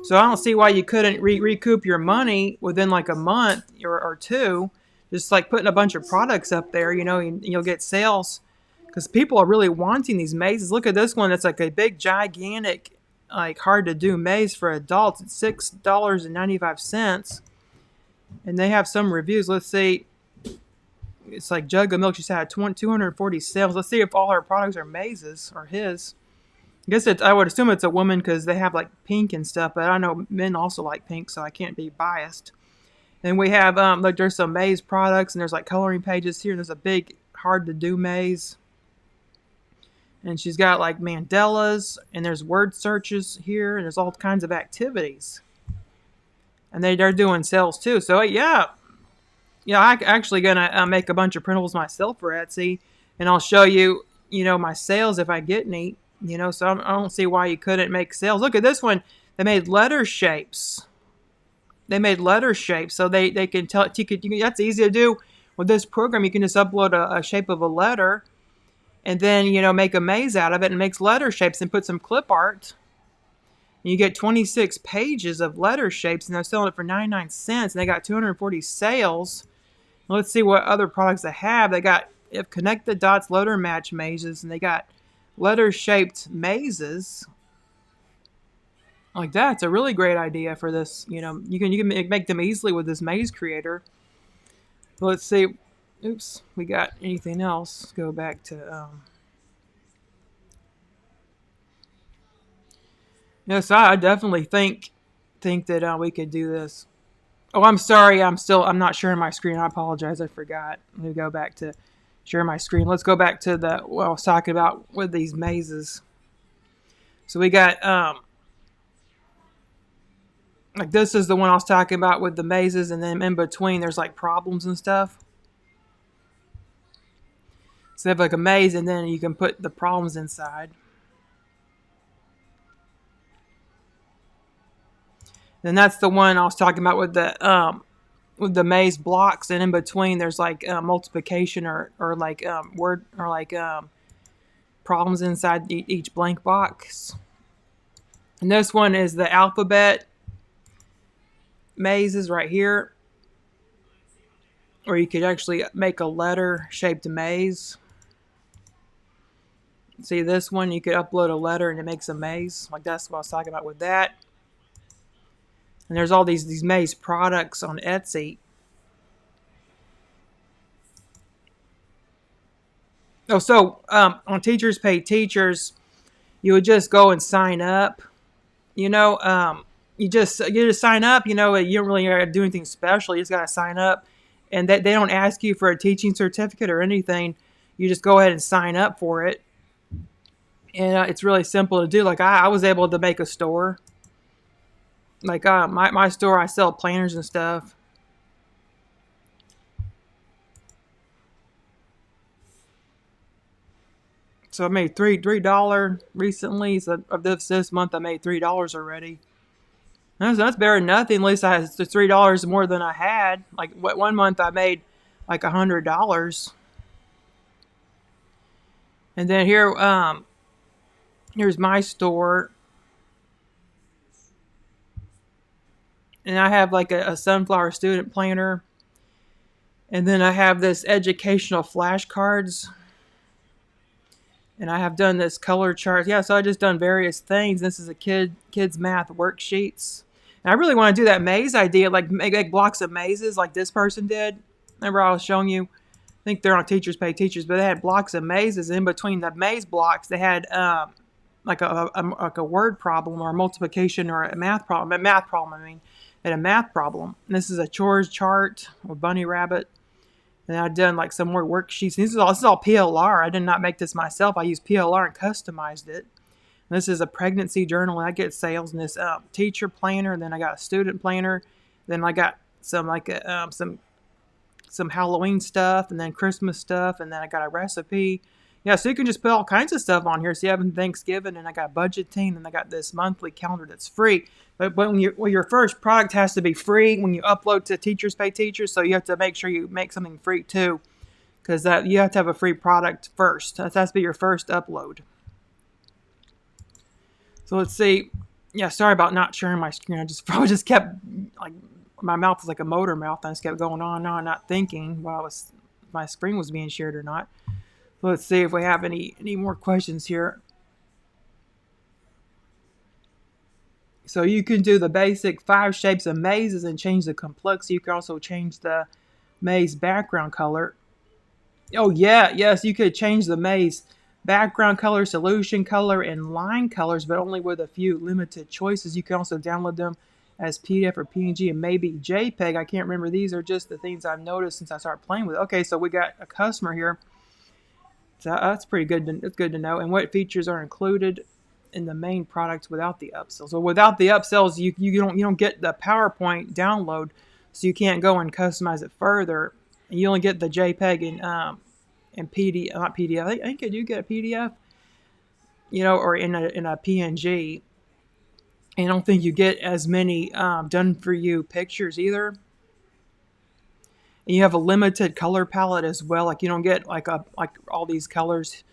So I don't see why you couldn't recoup your money within like a month or two, just like putting a bunch of products up there, and you'll get sales, because people are really wanting these mazes. Look at this one. It's like a big, gigantic, like hard to do maze for adults. It's $6.95. And they have some reviews. Let's see. It's like Jug of Milk. She's had 240 sales. Let's see if all her products are mazes or his. I guess I would assume it's a woman, because they have like pink and stuff. But I know men also like pink, so I can't be biased. And we have look, there's some maze products, and there's like coloring pages here. And there's a big hard to do maze. And she's got like mandalas, and there's word searches here, and there's all kinds of activities. And they're doing sales too. So I'm actually gonna make a bunch of printables myself for Etsy, and I'll show you, my sales if I get any. So I don't see why you couldn't make sales. Look at this one. They made letter shapes. they made letter shapes, so they can tell it. That's easy to do with this program. You can just upload a shape of a letter, and then make a maze out of it, and makes letter shapes, and put some clip art. And you get 26 pages of letter shapes, and they're selling it for 99 cents. And they got 240 sales. Let's see what other products they have. They got connect the dots letter match mazes, and they got letter shaped mazes. Like that. It's a really great idea for this. You can make them easily with this maze creator. Let's see. Oops, we got anything else? Let's go back to yes, I definitely think that we could do this. Oh, I'm sorry. I'm not sharing my screen. I apologize. I forgot. Let me go back to share my screen. Let's go back to what I was talking about with these mazes. So we got like this is the one I was talking about with the mazes, and then in between there's like problems and stuff. So they have like a maze, and then you can put the problems inside. Then that's the one I was talking about with the maze blocks, and in between there's like multiplication or like word or like problems inside each blank box. And this one is the alphabet mazes right here, or you could actually make a letter shaped maze. See this one, you could upload a letter and it makes a maze. Like that's what I was talking about with that. And there's all these maze products on Etsy. Oh, so on Teachers Pay Teachers, you would just go and sign up. You just sign up. You don't really do anything special. You just gotta sign up, and they don't ask you for a teaching certificate or anything. You just go ahead and sign up for it, and it's really simple to do. Like I was able to make a store. Like my store, I sell planners and stuff. So I made $3 recently. So of this month, I made $3 already. That's better than nothing. At least I had $3 more than I had. Like one month, I made like $100. And then here's my store, and I have like a sunflower student planner, and then I have this educational flashcards. And I have done this color chart. Yeah, so I just done various things. This is a kids math worksheets. And I really want to do that maze idea, like make blocks of mazes like this person did. Remember I was showing you? I think they're on Teachers Pay Teachers, but they had blocks of mazes. In between the maze blocks, they had like a word problem or a multiplication or a math problem. They had a math problem. And this is a chores chart with bunny rabbit. And I've done like some more worksheets. This is all PLR. I did not make this myself. I used PLR and customized it. And this is a pregnancy journal. And I get sales in this teacher planner. And then I got a student planner. Then I got some like some Halloween stuff, and then Christmas stuff, and then I got a recipe. Yeah, so you can just put all kinds of stuff on here. So you have Thanksgiving, and I got budgeting, and I got this monthly calendar that's free. But when your first product has to be free when you upload to Teachers Pay Teachers, so you have to make sure you make something free too, because you have to have a free product first. That has to be your first upload. So let's see. Yeah, sorry about not sharing my screen. I probably just kept like my mouth was like a motor mouth. I just kept going on and on, not thinking while my screen was being shared or not. So let's see if we have any more questions here. So you can do the basic 5 shapes of mazes and change the complexity. You can also change the maze background color. Oh yeah, yes, you could change the maze background color, solution color, and line colors, but only with a few limited choices. You can also download them as PDF or PNG and maybe JPEG. I can't remember. These are just the things I've noticed since I started playing with it. Okay, so we got a customer here. So that's pretty good. It's good to know. And what features are included in the main products without the upsells? So without the upsells, you don't get the PowerPoint download, so you can't go and customize it further. And you only get the JPEG and PDF, not PDF. I think you do get a PDF, or in a PNG. And I don't think you get as many done for you pictures either. And you have a limited color palette as well. Like you don't get like all these colors,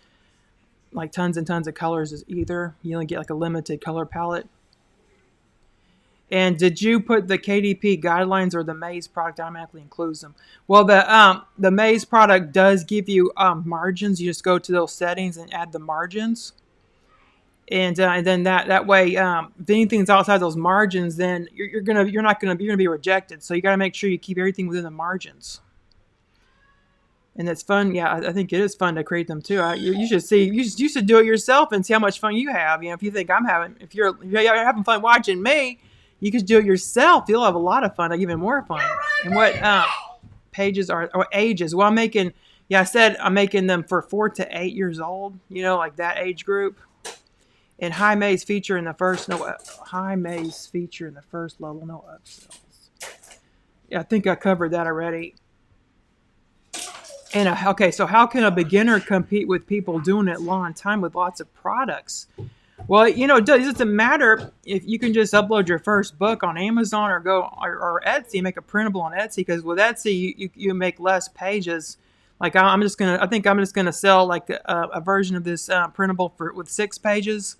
like tons and tons of colors either. You only get like a limited color palette. And did you put the KDP guidelines, or the Maze product automatically includes them? Well, the Maze product does give you margins. You just go to those settings and add the margins, and then that way, if anything's outside those margins, then you're gonna be rejected. So you got to make sure you keep everything within the margins. And it's fun. Yeah, I think it is fun to create them too. You should see. You should do it yourself and see how much fun you have. If you think if you're having fun watching me, you could do it yourself. You'll have a lot of fun, like even more fun. And what pages or ages? Well, I said I'm making them for 4 to 8 years old. Like that age group. And high maze feature in the first level, no upsells. Yeah, I think I covered that already. And okay, so how can a beginner compete with people doing it long time with lots of products? Well, it doesn't matter if you can just upload your first book on Amazon or Etsy, make a printable on Etsy, because with Etsy you make less pages. Like I think I'm just gonna sell like a version of this printable with 6 pages,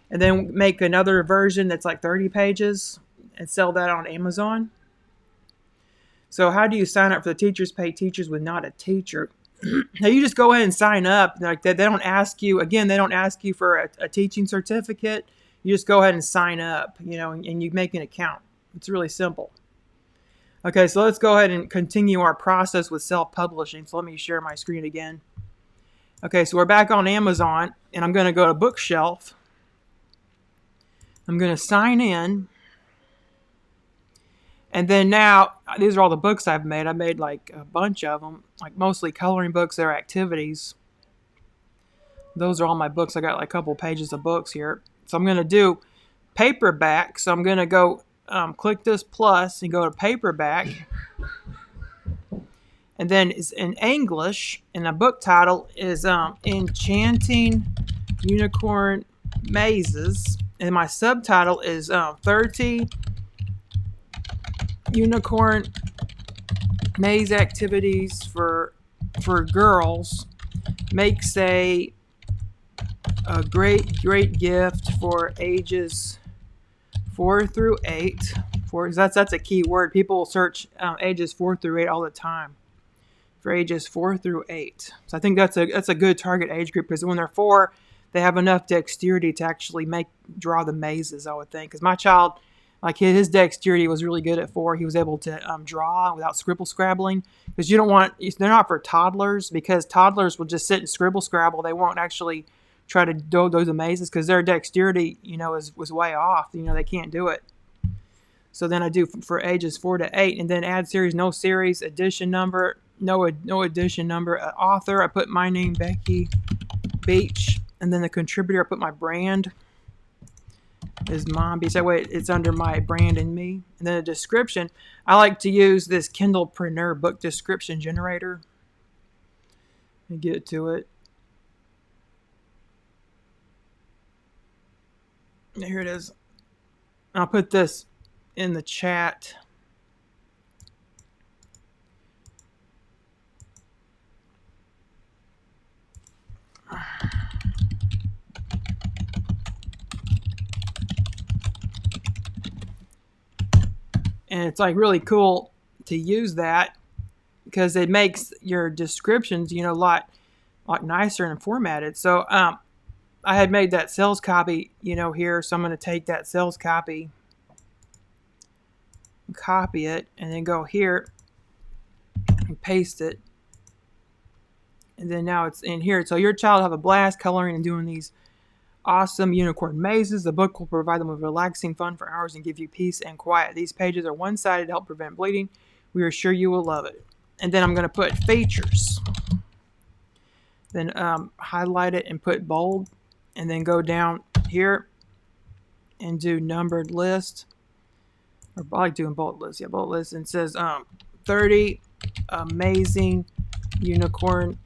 and then make another version that's like 30 pages and sell that on Amazon. So how do you sign up for the Teachers Pay Teachers with Not a Teacher? Now you just go ahead and sign up. Like that, they don't ask you for a teaching certificate. You just go ahead and sign up, and you make an account. It's really simple. Okay, so let's go ahead and continue our process with self-publishing. So let me share my screen again. Okay, so we're back on Amazon, and I'm going to go to Bookshelf. I'm going to sign in. And then now, these are all the books I've made. I made like a bunch of them, like mostly coloring books. They're activities. Those are all my books. I got like a couple pages of books here. So I'm going to do paperback. So I'm going to go click this plus and go to paperback. And then it's in English. And the book title is Enchanting Unicorn Mazes. And my subtitle is 30 Unicorn Maze Activities for Girls makes a great gift for ages 4 through 8. That's a key word. People search ages 4 through 8 all the time. For ages 4 through 8. So I think that's a good target age group, because when they're 4, they have enough dexterity to actually draw the mazes, I would think. Because my child, like his dexterity was really good at 4. He was able to draw without scrabbling. Because they're not for toddlers, because toddlers will just sit and scrabble. They won't actually try to do the mazes because their dexterity, was way off. They can't do it. So then I do for ages 4 to 8, and then add series, no series, edition number, no edition number, author. I put my name, Becky Beach, and then the contributor, I put my brand is Mom Beach. That way it's under my brand and me. And then a description. I like to use this Kindlepreneur book description generator. Let me get to it. Here it is. I'll put this in the chat. And it's like really cool to use that, because it makes your descriptions, a lot nicer and formatted. So I had made that sales copy, here. So I'm going to take that sales copy, copy it, and then go here and paste it. And then now it's in here. So your child will have a blast coloring and doing these awesome unicorn mazes. The book will provide them with relaxing fun for hours and give you peace and quiet. These pages are one-sided to help prevent bleeding. We are sure you will love it. And then I'm going to put features. Then highlight it and put bold. And then go down here and do numbered list. Or I like doing bold list. Yeah, bold list. And it says 30 amazing unicorn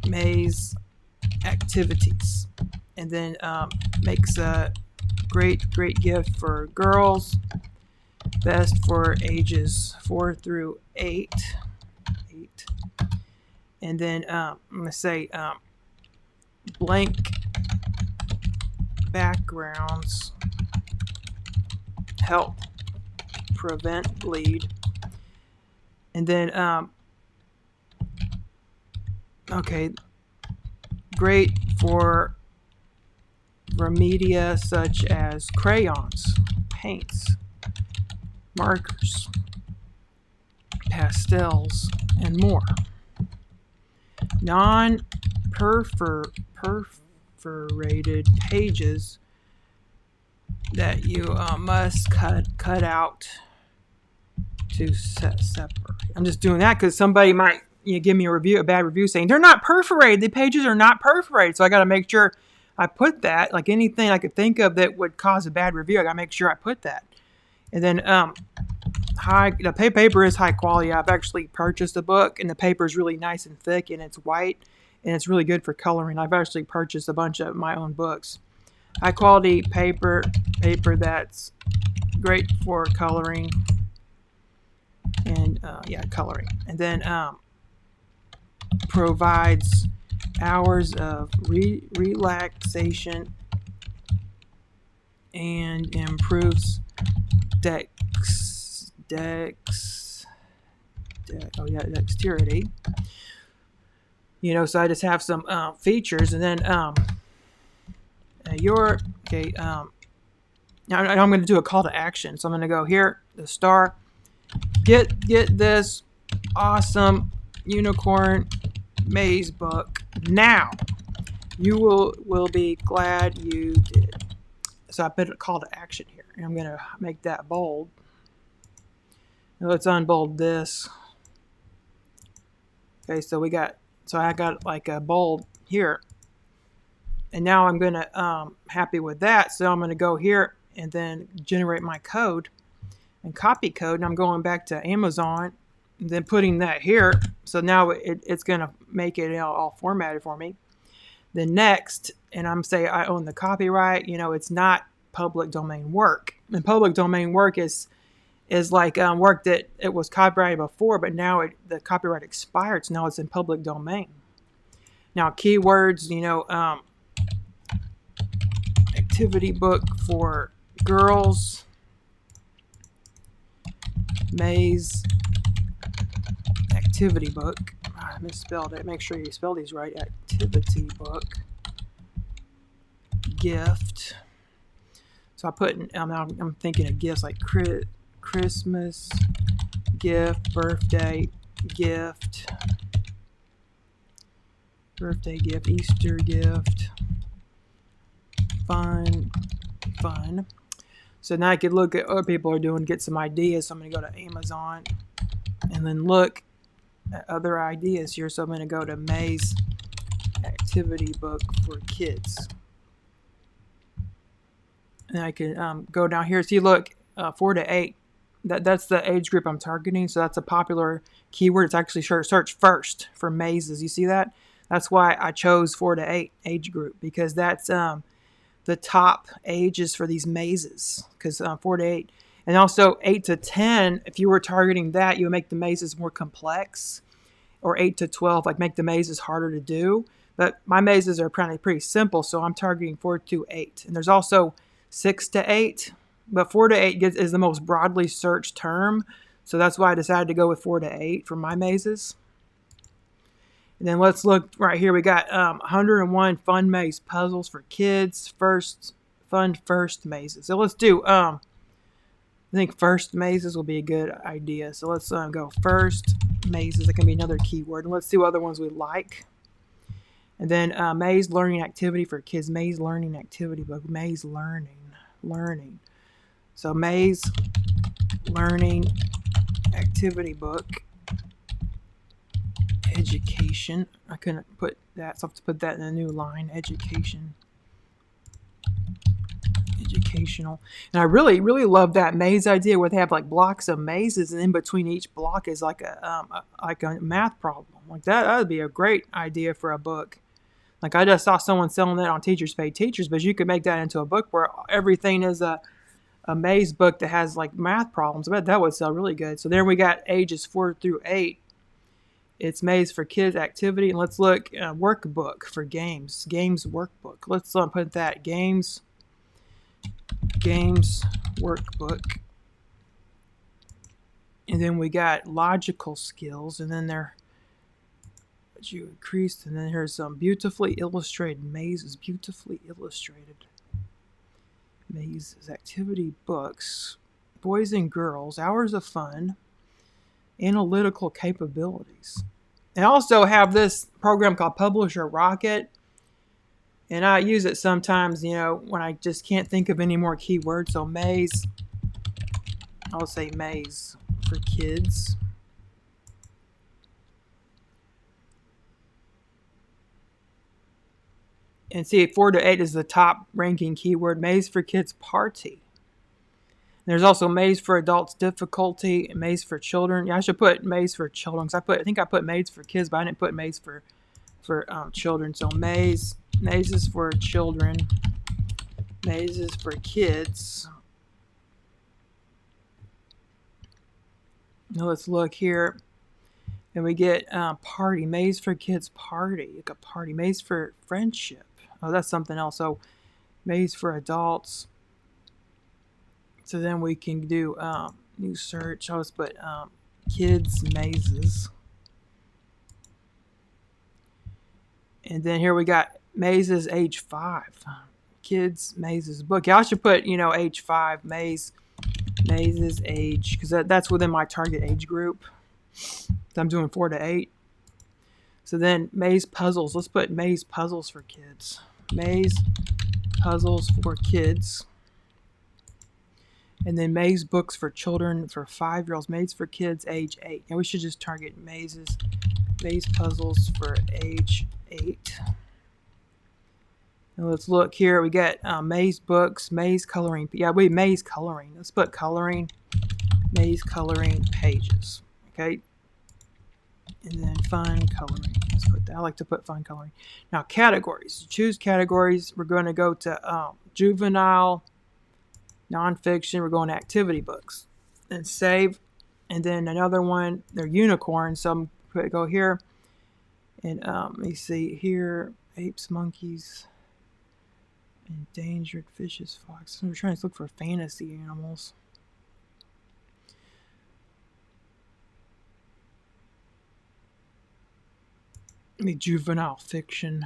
maze activities. And then makes a Great gift for girls. Best for ages 4 through 8. And then I'm going to say blank backgrounds help prevent bleed. And then, okay, great for media such as crayons, paints, markers, pastels, and more. Non-perforated pages that you must cut out to separate. I'm just doing that because somebody might give me a bad review saying they're not perforated. The pages are not perforated, so I got to make sure I put that. Like anything I could think of that would cause a bad review, I got to make sure I put that. And then the paper is high quality. I've actually purchased a book, and the paper is really nice and thick, and it's white, and it's really good for coloring. I've actually purchased a bunch of my own books. High quality paper that's great for coloring, and coloring. And then provides hours of relaxation and improves dexterity. So I just have some features, and then now I'm going to do a call to action. So I'm going to go here, the star, get this awesome unicorn maze book now. You will be glad you did. So I put a call to action here, and I'm going to make that bold. Now let's unbold this. Okay, so I got like a bold here, and now I'm going to happy with that. So I'm going to go here and then generate my code and copy code, and I'm going back to Amazon and then putting that here. So now it's going to make it all formatted for me. Then next, and I'm saying I own the copyright. It's not public domain work. And public domain work is like work that it was copyrighted before, but now the copyright expired, so now it's in public domain. Now keywords, activity book for girls, maze activity book. I misspelled it. Make sure you spell these right. Activity book. Gift. So I put I'm thinking of gifts like Christmas gift, birthday gift, Easter gift, fun. So now I could look at what people are doing, get some ideas. So I'm going to go to Amazon and then look at other ideas here. So I'm going to go to Maze activity book for kids. And I can go down here. See, look, 4 to 8. That's the age group I'm targeting. So that's a popular keyword. It's actually search first for mazes. You see that? That's why I chose 4 to 8 age group, because that's the top ages for these mazes. Because 4 to 8. And also 8 to 10, if you were targeting that, you would make the mazes more complex. Or 8 to 12, like make the mazes harder to do. But my mazes are pretty simple, so I'm targeting 4 to 8. And there's also 6 to 8, but 4 to 8 is the most broadly searched term. So that's why I decided to go with 4 to 8 for my mazes. And then let's look right here. We got 101 fun maze puzzles for kids. First mazes. So let's do, I think first mazes will be a good idea. So let's go first mazes. That can be another keyword. And let's see what other ones we like. And then maze learning activity for kids. Maze learning activity book. Maze learning. So maze learning activity book. Education. I couldn't put that, so I have to put that in a new line. Educational. And I really love that maze idea where they have like blocks of mazes, and in between each block is like a math problem. Like that would be a great idea for a book. Like I just saw someone selling that on Teachers Pay Teachers, but you could make that into a book where everything is a maze book that has like math problems. I bet that would sell really good. So there we got ages 4 through 8. It's maze for kids activity. And let's look workbook for games. Games workbook. Let's put that games workbook. And then we got logical skills, and then there you increased, and then here's some beautifully illustrated mazes. Beautifully illustrated mazes, activity books, boys and girls, hours of fun, analytical capabilities. I also have this program called Publisher Rocket, and I use it sometimes, when I just can't think of any more keywords. So maze, I'll say maze for kids. And see, 4 to 8 is the top ranking keyword. Maze for kids party. There's also maze for adults difficulty, maze for children. Yeah, I should put maze for children because I think I put maze for kids, but I didn't put maze for children. So mazes for children, mazes for kids. Now let's look here. And we get party, maze for kids party. Like a party, maze for friendship. Oh, that's something else. So maze for adults. So then we can do new search. I'll just put kids mazes. And then here we got mazes age 5. Kids mazes book. Yeah, I should put, age 5 mazes age, because that's within my target age group. So I'm doing 4 to 8. So then maze puzzles. Let's put maze puzzles for kids. Maze puzzles for kids. And then maze books for children for 5-year-olds. Maze for kids age 8. And we should just target maze puzzles for age 8. And let's look here. We got maze books, maze coloring. Yeah, maze coloring. Let's put coloring, maze coloring pages. Okay. And then fun coloring. Let's put that. I like to put fun coloring. Now categories. Choose categories. We're going to go to juvenile, nonfiction. We're going to activity books. And save. And then another one. They're unicorns. So I'm going to go here. And let me see here. Apes, monkeys, endangered fishes, foxes. We're trying to look for fantasy animals. Juvenile fiction.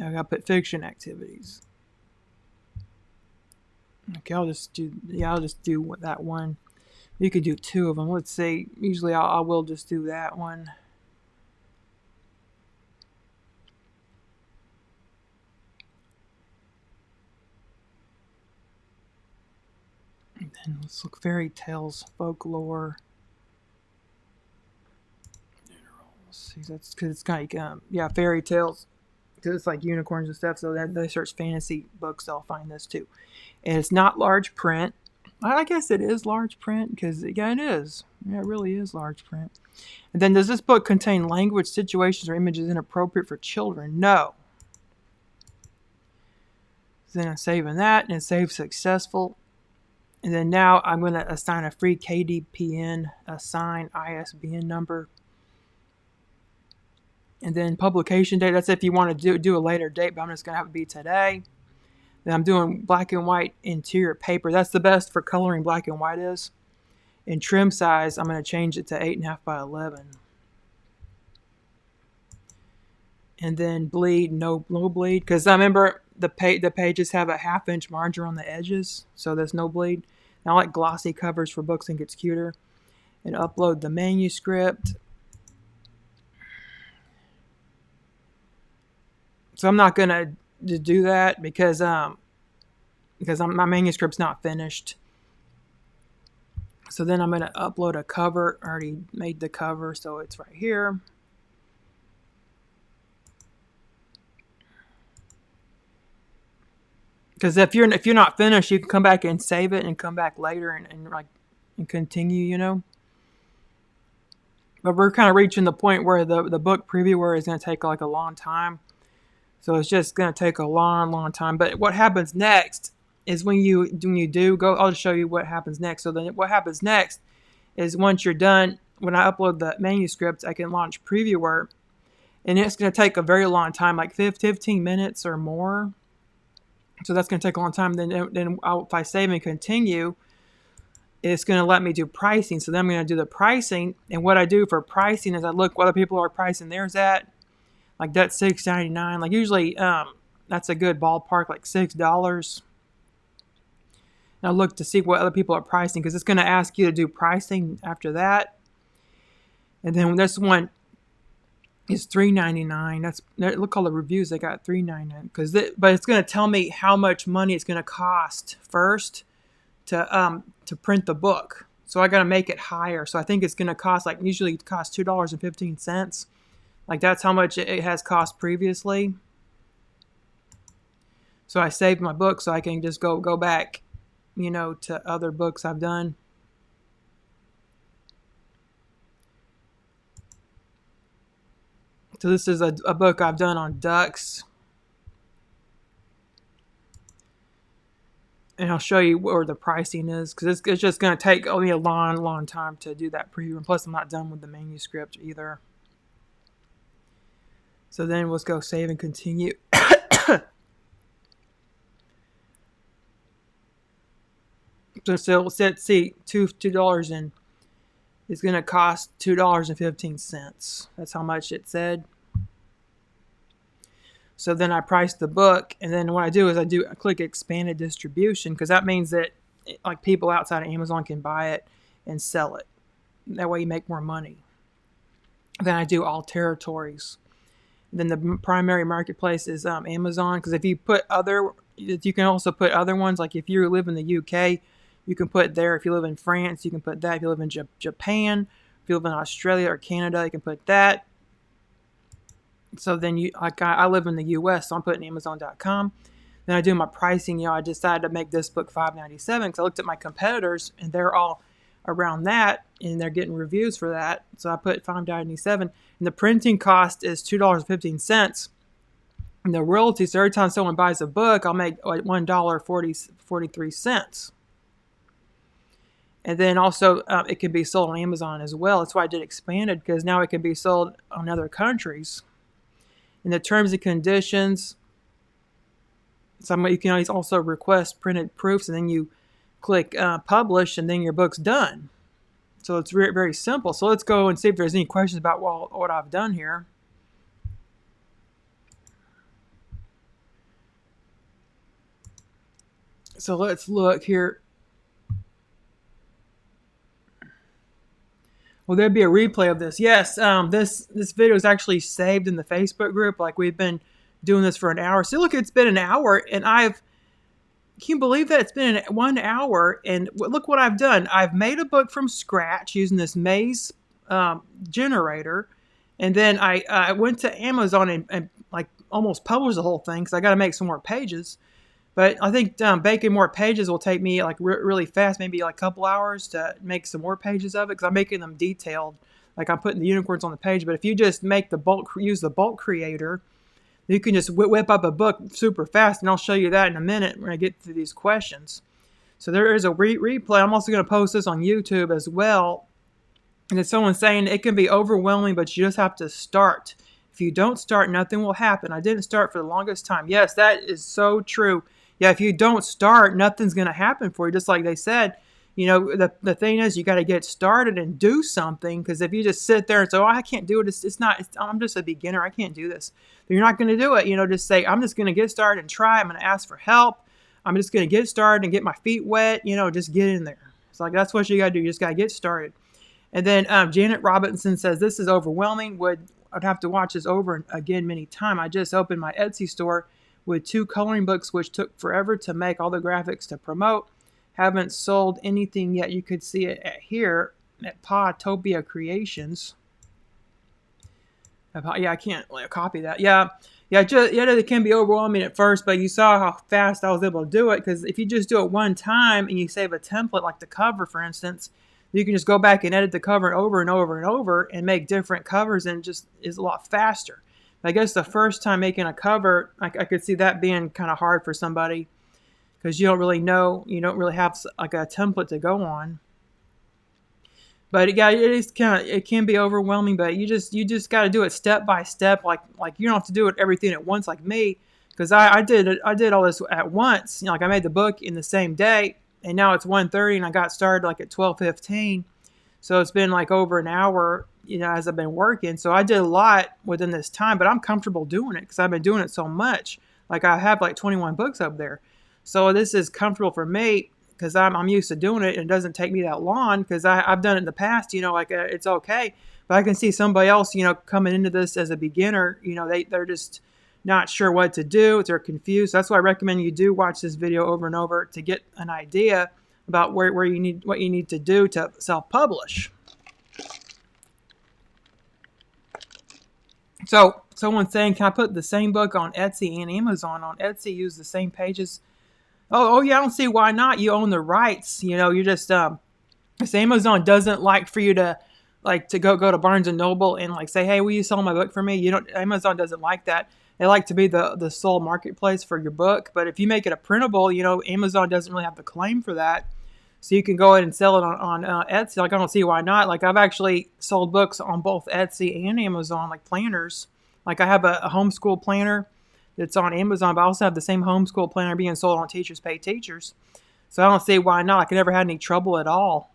I gotta put fiction activities. Okay, I'll just do that one. You could do 2 of them. Let's say usually I will just do that one. And then let's look fairy tales, folklore. See, that's because it's kind of like fairy tales, because it's like unicorns and stuff. So that they search fantasy books, they'll find this too. And it's not large print. I guess it is large print because it is. Yeah, it really is large print. And then, does this book contain language, situations, or images inappropriate for children? No. So then I'm saving that, and save successful. And then now I'm going to assign a free KDPN, assign ISBN number. And then publication date, that's if you want to do a later date, but I'm just going to have it be today. Then I'm doing black and white interior paper. That's the best for coloring black and white is. And trim size, I'm going to change it to 8.5 by 11. And then bleed, no bleed. Because I remember the pages have a 1/2 inch margin on the edges. So there's no bleed. And I like glossy covers for books. I think it's cuter. And upload the manuscript. So I'm not going to do that because my manuscript's not finished. So then I'm going to upload a cover. I already made the cover, so it's right here. Because if you're not finished, you can come back and save it and come back later and continue, But But we're kind of reaching the point where the book previewer is going to take like a long time. So it's just going to take a long time. But what happens next is when you do go, I'll just show you what happens next. So then what happens next is once you're done, when I upload the manuscript, I can launch previewer. And it's going to take a very long time, like 15 minutes or more. So that's going to take a long time. Then if I save and continue, it's going to let me do pricing. So then I'm going to do the pricing. And what I do for pricing is I look what other people are pricing theirs at. Like that's $6.99. Like usually that's a good ballpark, like $6. And I look to see what other people are pricing because it's going to ask you to do pricing after that. And then this one is $3.99. Look all the reviews they got, $3.99. But it's going to tell me how much money it's going to cost first to print the book. So I got to make it higher. So I think it's going to cost usually it costs $2.15. Like that's how much it has cost previously. So I saved my book so I can just go back, to other books I've done. So this is a book I've done on ducks. And I'll show you where the pricing is because it's just going to take only a long time to do that preview. And plus I'm not done with the manuscript either. So then let's go save and continue. So let's see, $2 and it's going to cost $2.15. That's how much it said. So then I price the book, and then what I do is I click expanded distribution because that means that like people outside of Amazon can buy it and sell it. That way you make more money. Then I do all territories. Then the primary marketplace is Amazon because if you put you can also put other ones. Like if you live in the UK, you can put there. If you live in France, you can put that. If you live in Japan, if you live in Australia or Canada, you can put that. So then I live in the US, so I'm putting Amazon.com. Then I do my pricing. I decided to make this book $5.97 because I looked at my competitors and they're all around that and they're getting reviews for that. So I put $5.97 and the printing cost is $2.15. And the royalties, so every time someone buys a book, I'll make $1.43. And then also it can be sold on Amazon as well. That's why I did expanded because now it can be sold on other countries. In the terms and conditions, you can also request printed proofs, and then you click publish, and then your book's done. So it's very, very simple. So let's go and see if there's any questions about what I've done here. So let's look here. Will there be a replay of this? Yes, this video is actually saved in the Facebook group. Like we've been doing this for an hour. So look, it's been an hour, and can you believe that it's been 1 hour? And look what I've done. I've made a book from scratch using this maze generator, and then I went to Amazon and like almost published the whole thing because I got to make some more pages. But I think making more pages will take me like really fast, maybe like a couple hours to make some more pages of it because I'm making them detailed. Like I'm putting the unicorns on the page. But if you just use the bulk creator, you can just whip up a book super fast. And I'll show you that in a minute when I get to these questions. So there is a replay. I'm also going to post this on YouTube as well. And it's someone saying it can be overwhelming, but you just have to start. If you don't start, nothing will happen. I didn't start for the longest time. Yes, that is so true. Yeah, if you don't start, nothing's going to happen for you. Just like they said, the thing is you got to get started and do something. Because if you just sit there and say, I can't do it. I'm just a beginner. I can't do this. But you're not going to do it. Just say, I'm just going to get started and try. I'm going to ask for help. I'm just going to get started and get my feet wet. Just get in there. It's like, that's what you got to do. You just got to get started. And then Janet Robinson says, this is overwhelming. I'd have to watch this over again many times. I just opened my Etsy store with 2 coloring books, which took forever to make, all the graphics to promote. Haven't sold anything yet. You could see it here at Podtopia Creations. Yeah, I can't copy that. Yeah, it can be overwhelming at first, but you saw how fast I was able to do it. Because if you just do it one time and you save a template, like the cover, for instance, You can just go back and edit the cover over and over and over and make different covers, and just is a lot faster. I guess the first time making a cover, I could see that being kind of hard for somebody, because you don't really know, you don't really have like a template to go on. But yeah, it can be overwhelming. But you just got to do it step by step. Like you don't have to do it everything at once like me, because I did all this at once. Like I made the book in the same day, and now it's 1:30, and I got started like at 12:15. So it's been like over an hour, as I've been working. So I did a lot within this time, but I'm comfortable doing it because I've been doing it so much. Like I have like 21 books up there. So this is comfortable for me because I'm used to doing it, and it doesn't take me that long because I've done it in the past, it's okay. But I can see somebody else, coming into this as a beginner, they're just not sure what to do. They're confused. That's why I recommend you do watch this video over and over to get an idea about what you need to do to self-publish. So someone's saying, can I put the same book on Etsy and Amazon? On Etsy, use the same pages. Oh yeah, I don't see why not. You own the rights. You're just if Amazon doesn't like for you to go to Barnes and Noble and like say, hey, will you sell my book for me? Amazon doesn't like that. They like to be the sole marketplace for your book. But if you make it a printable, Amazon doesn't really have the claim for that. So you can go ahead and sell it on Etsy. Like I don't see why not. Like I've actually sold books on both Etsy and Amazon, like planners. Like I have a homeschool planner that's on Amazon, but I also have the same homeschool planner being sold on Teachers Pay Teachers. So I don't see why not. I never had any trouble at all.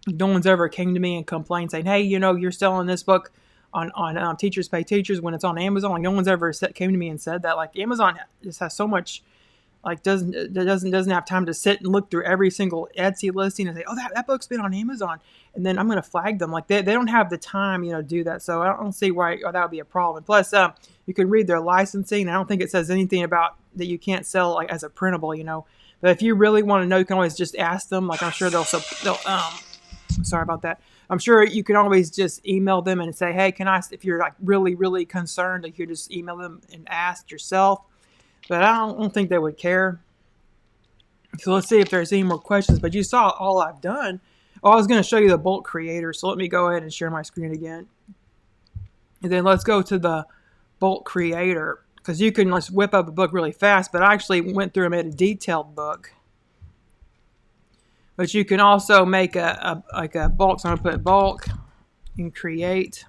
No one's ever came to me and complained saying, hey, you're selling this book on Teachers Pay Teachers when it's on Amazon. Like no one's ever came to me and said that. Like Amazon just has so much, like doesn't have time to sit and look through every single Etsy listing and say, oh, that book's been on Amazon, and then I'm going to flag them. Like they don't have the time, to do that. So I don't see why that would be a problem. Plus, you can read their licensing. I don't think it says anything about that you can't sell like as a printable, But if you really want to know, you can always just ask them. Like I'm sure they'll sorry about that. I'm sure you can always just email them and say, hey, can I, if you're like really, really concerned, you could just email them and ask yourself. But I don't think they would care. So let's see if there's any more questions. But you saw all I've done. Oh, I was going to show you the Bulk Creator. So let me go ahead and share my screen again. And then let's go to the Bulk Creator. Because you can just whip up a book really fast. But I actually went through and made a detailed book. But you can also make a bulk. So I'm going to put bulk and create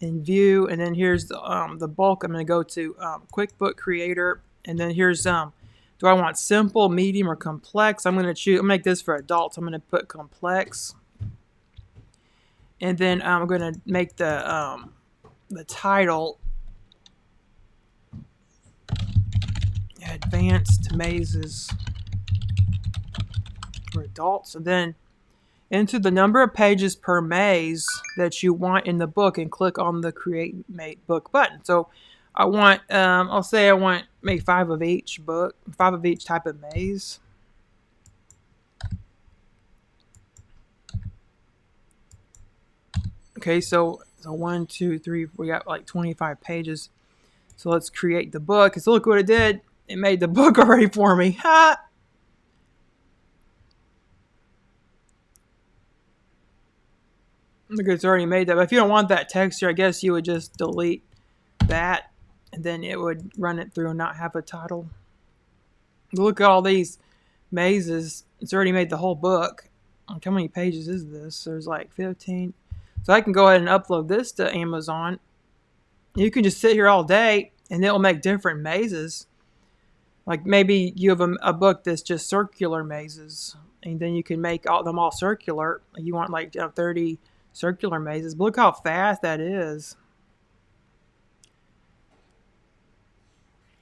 and view. And then here's the bulk. I'm going to go to Quickbook Creator. And then here's do I want simple, medium, or complex? I'm going to choose. I'll make this for adults. I'm going to put complex. And then I'm going to make the title Advanced Mazes for adults. And then enter the number of pages per maze that you want in the book and click on the Create Book button. So I want, I'll say I want make 5 of each book, 5 of each type of maze. Okay, so 1, 2, 3, we got like 25 pages. So let's create the book. So look what it did. It made the book already for me. Ha! Look, it's already made that. But if you don't want that texture, I guess you would just delete that, and then it would run it through and not have a title. Look at all these mazes. It's already made the whole book. How many pages is this? There's like 15. So I can go ahead and upload this to Amazon. You can just sit here all day, and it will make different mazes. Like maybe you have a book that's just circular mazes, and then you can make them all circular. You want like 30 circular mazes. But look how fast that is.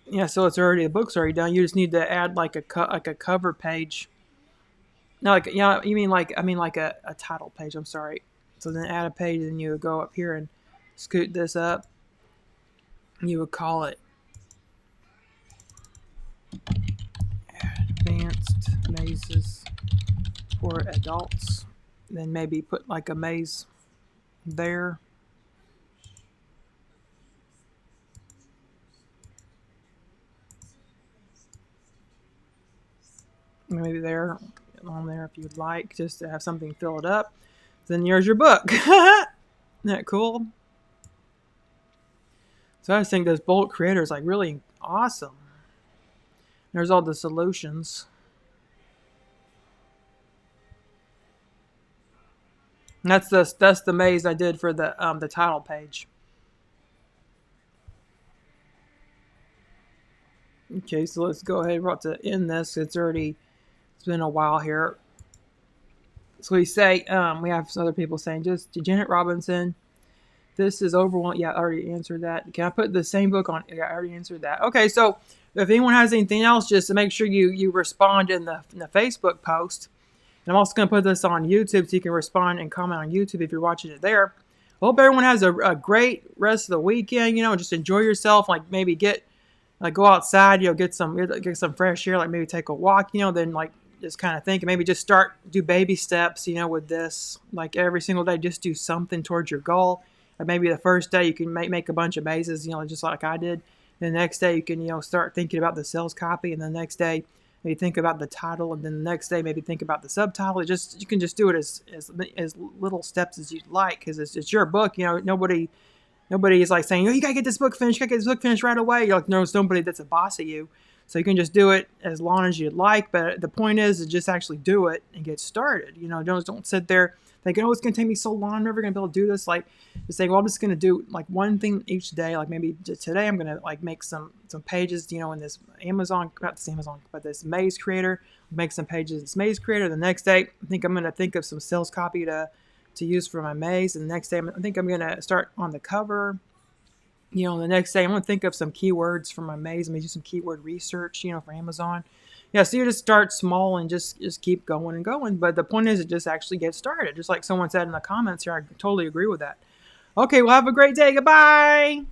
Yeah, so the book's already done. You just need to add like a cover page. No, you mean like a title page. I'm sorry. So then add a page, and you would go up here and scoot this up. You would call it Advanced Mazes for Adults. Then maybe put like a maze there. Maybe there. on there if you'd like, just to have something to fill it up. Then here's your book. Isn't that cool? So I just think this Bolt Creator is like really awesome. There's all the solutions. And that's the maze I did for the title page. Okay, so let's go ahead. We're about to end this. It's been a while here. So we say we have some other people saying just Janet Robinson. This is overwhelming. Yeah, I already answered that. Can I put the same book on? Yeah, I already answered that. Okay, so if anyone has anything else, just to make sure you respond in the Facebook post. And I'm also going to put this on YouTube so you can respond and comment on YouTube if you're watching it there. I hope everyone has a great rest of the weekend. Just enjoy yourself. Like maybe go outside. Get some fresh air. Like maybe take a walk. Then like just kind of think and maybe just do baby steps. With this. Like every single day, just do something towards your goal. Like maybe the first day you can make a bunch of mazes. Just like I did. The next day you can start thinking about the sales copy, and the next day maybe think about the title, and then the next day maybe think about the subtitle. You can just do it as little steps as you'd like, because it's your book. Nobody is like saying, you gotta get this book finished. You gotta get this book finished right away. You're like, no, it's nobody that's a boss of you. So you can just do it as long as you'd like. But the point is to just actually do it and get started. Don't sit there thinking, it's gonna take me so long. I'm never gonna be able to do this. Like just saying, I'm just gonna do like one thing each day. Like maybe today I'm gonna like make some pages, in this this Maze Creator. Make some pages in this Maze Creator. The next day I think I'm gonna think of some sales copy to use for my maze. And the next day I think I'm gonna start on the cover. The next day I'm gonna think of some keywords for my maze. Maybe do some keyword research, for Amazon. Yeah, so you just start small and just keep going and going. But the point is to just actually get started. Just like someone said in the comments here, I totally agree with that. Okay, well, have a great day. Goodbye.